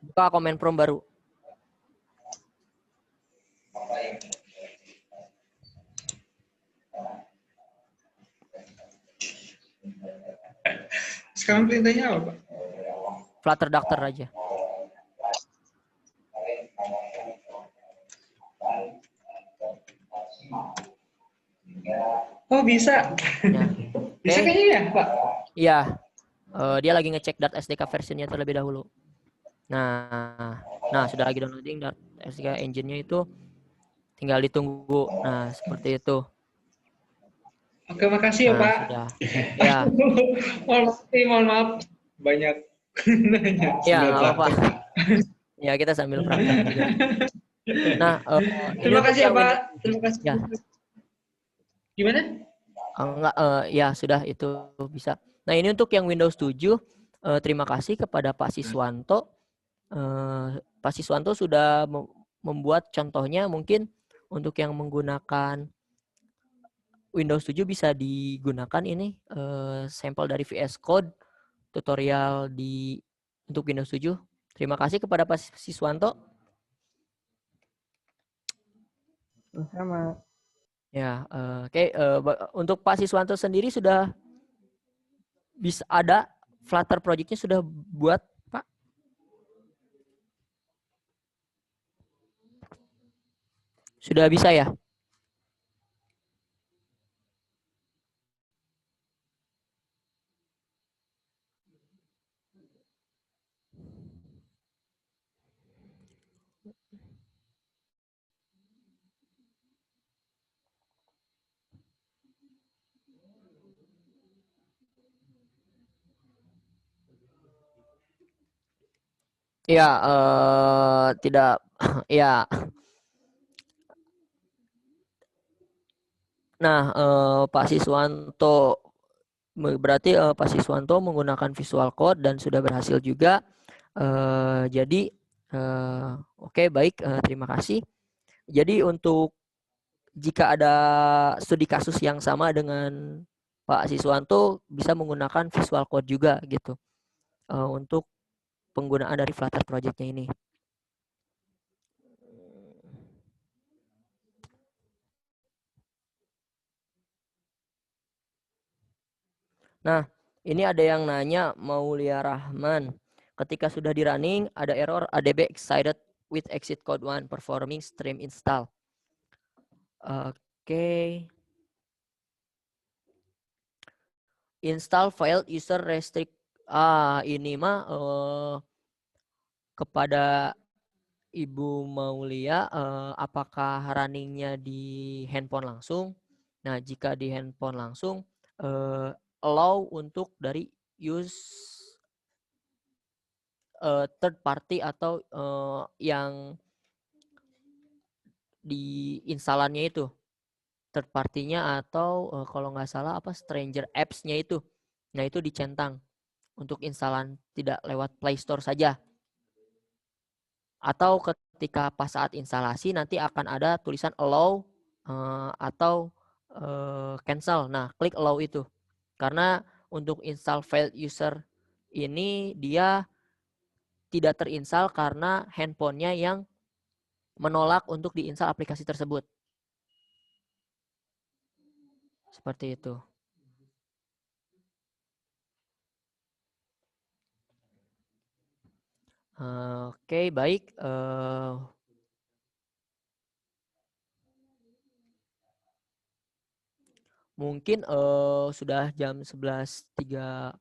Buka comment prompt baru. Sekarang perintahnya apa, Pak? Flutter Doctor aja. Oh, bisa. Ya. Bisa kayaknya ya, Pak? Iya. Dia lagi ngecek .sdk versionnya terlebih dahulu. Nah, sudah lagi downloading .sdk engine-nya itu. Tinggal ditunggu. Nah, seperti itu. Oke, makasih ya, Pak. Sudah. Ya. Mohon maaf. Banyak nanya. Ya, nggak apa-apa. Ya, kita sambil praktek juga. Nah, terima kasih ya Pak. Terima kasih. Ya. Gimana? Enggak, ya sudah itu bisa. Nah, ini untuk yang Windows 7, terima kasih kepada Pak Siswanto. Pak Siswanto sudah membuat contohnya. Mungkin untuk yang menggunakan Windows 7 bisa digunakan ini sampel dari VS Code tutorial untuk Windows 7. Terima kasih kepada Pak Siswanto. Sama. Ya, oke. Untuk Pak Siswanto sendiri sudah bisa ada Flutter project-nya sudah buat, Pak? Sudah bisa ya? Ya, tidak. Ya. Nah, Pak Siswanto berarti Pak Siswanto menggunakan Visual Code dan sudah berhasil juga. Jadi, oke, baik. Terima kasih. Jadi untuk jika ada studi kasus yang sama dengan Pak Siswanto, bisa menggunakan Visual Code juga gitu untuk penggunaan dari Flutter project-nya ini. Nah, ini ada yang nanya, Maulia Rahman. Ketika sudah di running, ada error ADB excited with exit code 1 performing stream install. Oke. Install file user restrict. Ini mah kepada Ibu Maulia, apakah runningnya di handphone langsung? Nah, jika di handphone langsung, allow untuk dari use third party atau yang di instalannya itu third partinya atau kalau nggak salah stranger apps-nya itu. Nah, itu dicentang untuk instalan tidak lewat Play Store saja. Atau ketika pas saat instalasi nanti akan ada tulisan allow atau cancel. Nah, klik allow itu. Karena untuk install file user ini dia tidak terinstall karena handphonenya yang menolak untuk diinstal aplikasi tersebut. Seperti itu. Oke, baik. Mungkin sudah jam 11.30.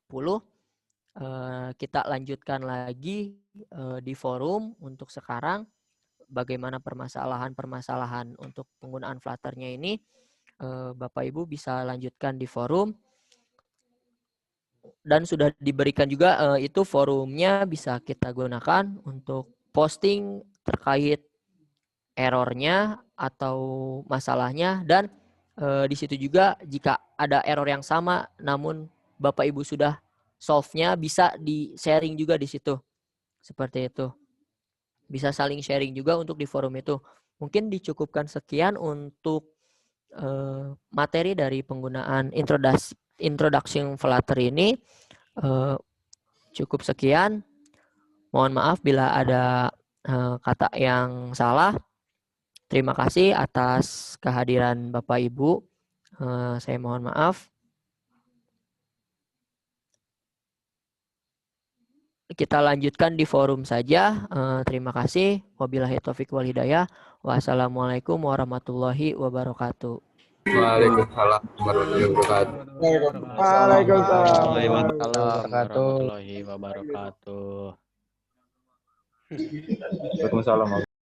Kita lanjutkan lagi di forum untuk sekarang. Bagaimana permasalahan-permasalahan untuk penggunaan Flutter-nya ini. Bapak Ibu bisa lanjutkan di forum. Dan sudah diberikan juga itu forumnya bisa kita gunakan untuk posting terkait errornya atau masalahnya. Dan di situ juga jika ada error yang sama namun Bapak Ibu sudah solve-nya bisa di-sharing juga di situ. Seperti itu. Bisa saling sharing juga untuk di forum itu. Mungkin dicukupkan sekian untuk materi dari penggunaan introduction Flutter ini. Cukup sekian. Mohon maaf bila ada kata yang salah. Terima kasih atas kehadiran Bapak Ibu. Saya mohon maaf. Kita lanjutkan di forum saja. Terima kasih. Wabillahi taufiq wal hidayah. Wassalamualaikum warahmatullahi wabarakatuh. Waalaikumsalam warahmatullahi wabarakatuh. Waalaikumsalam warahmatullahi wabarakatuh. Waalaikumsalam.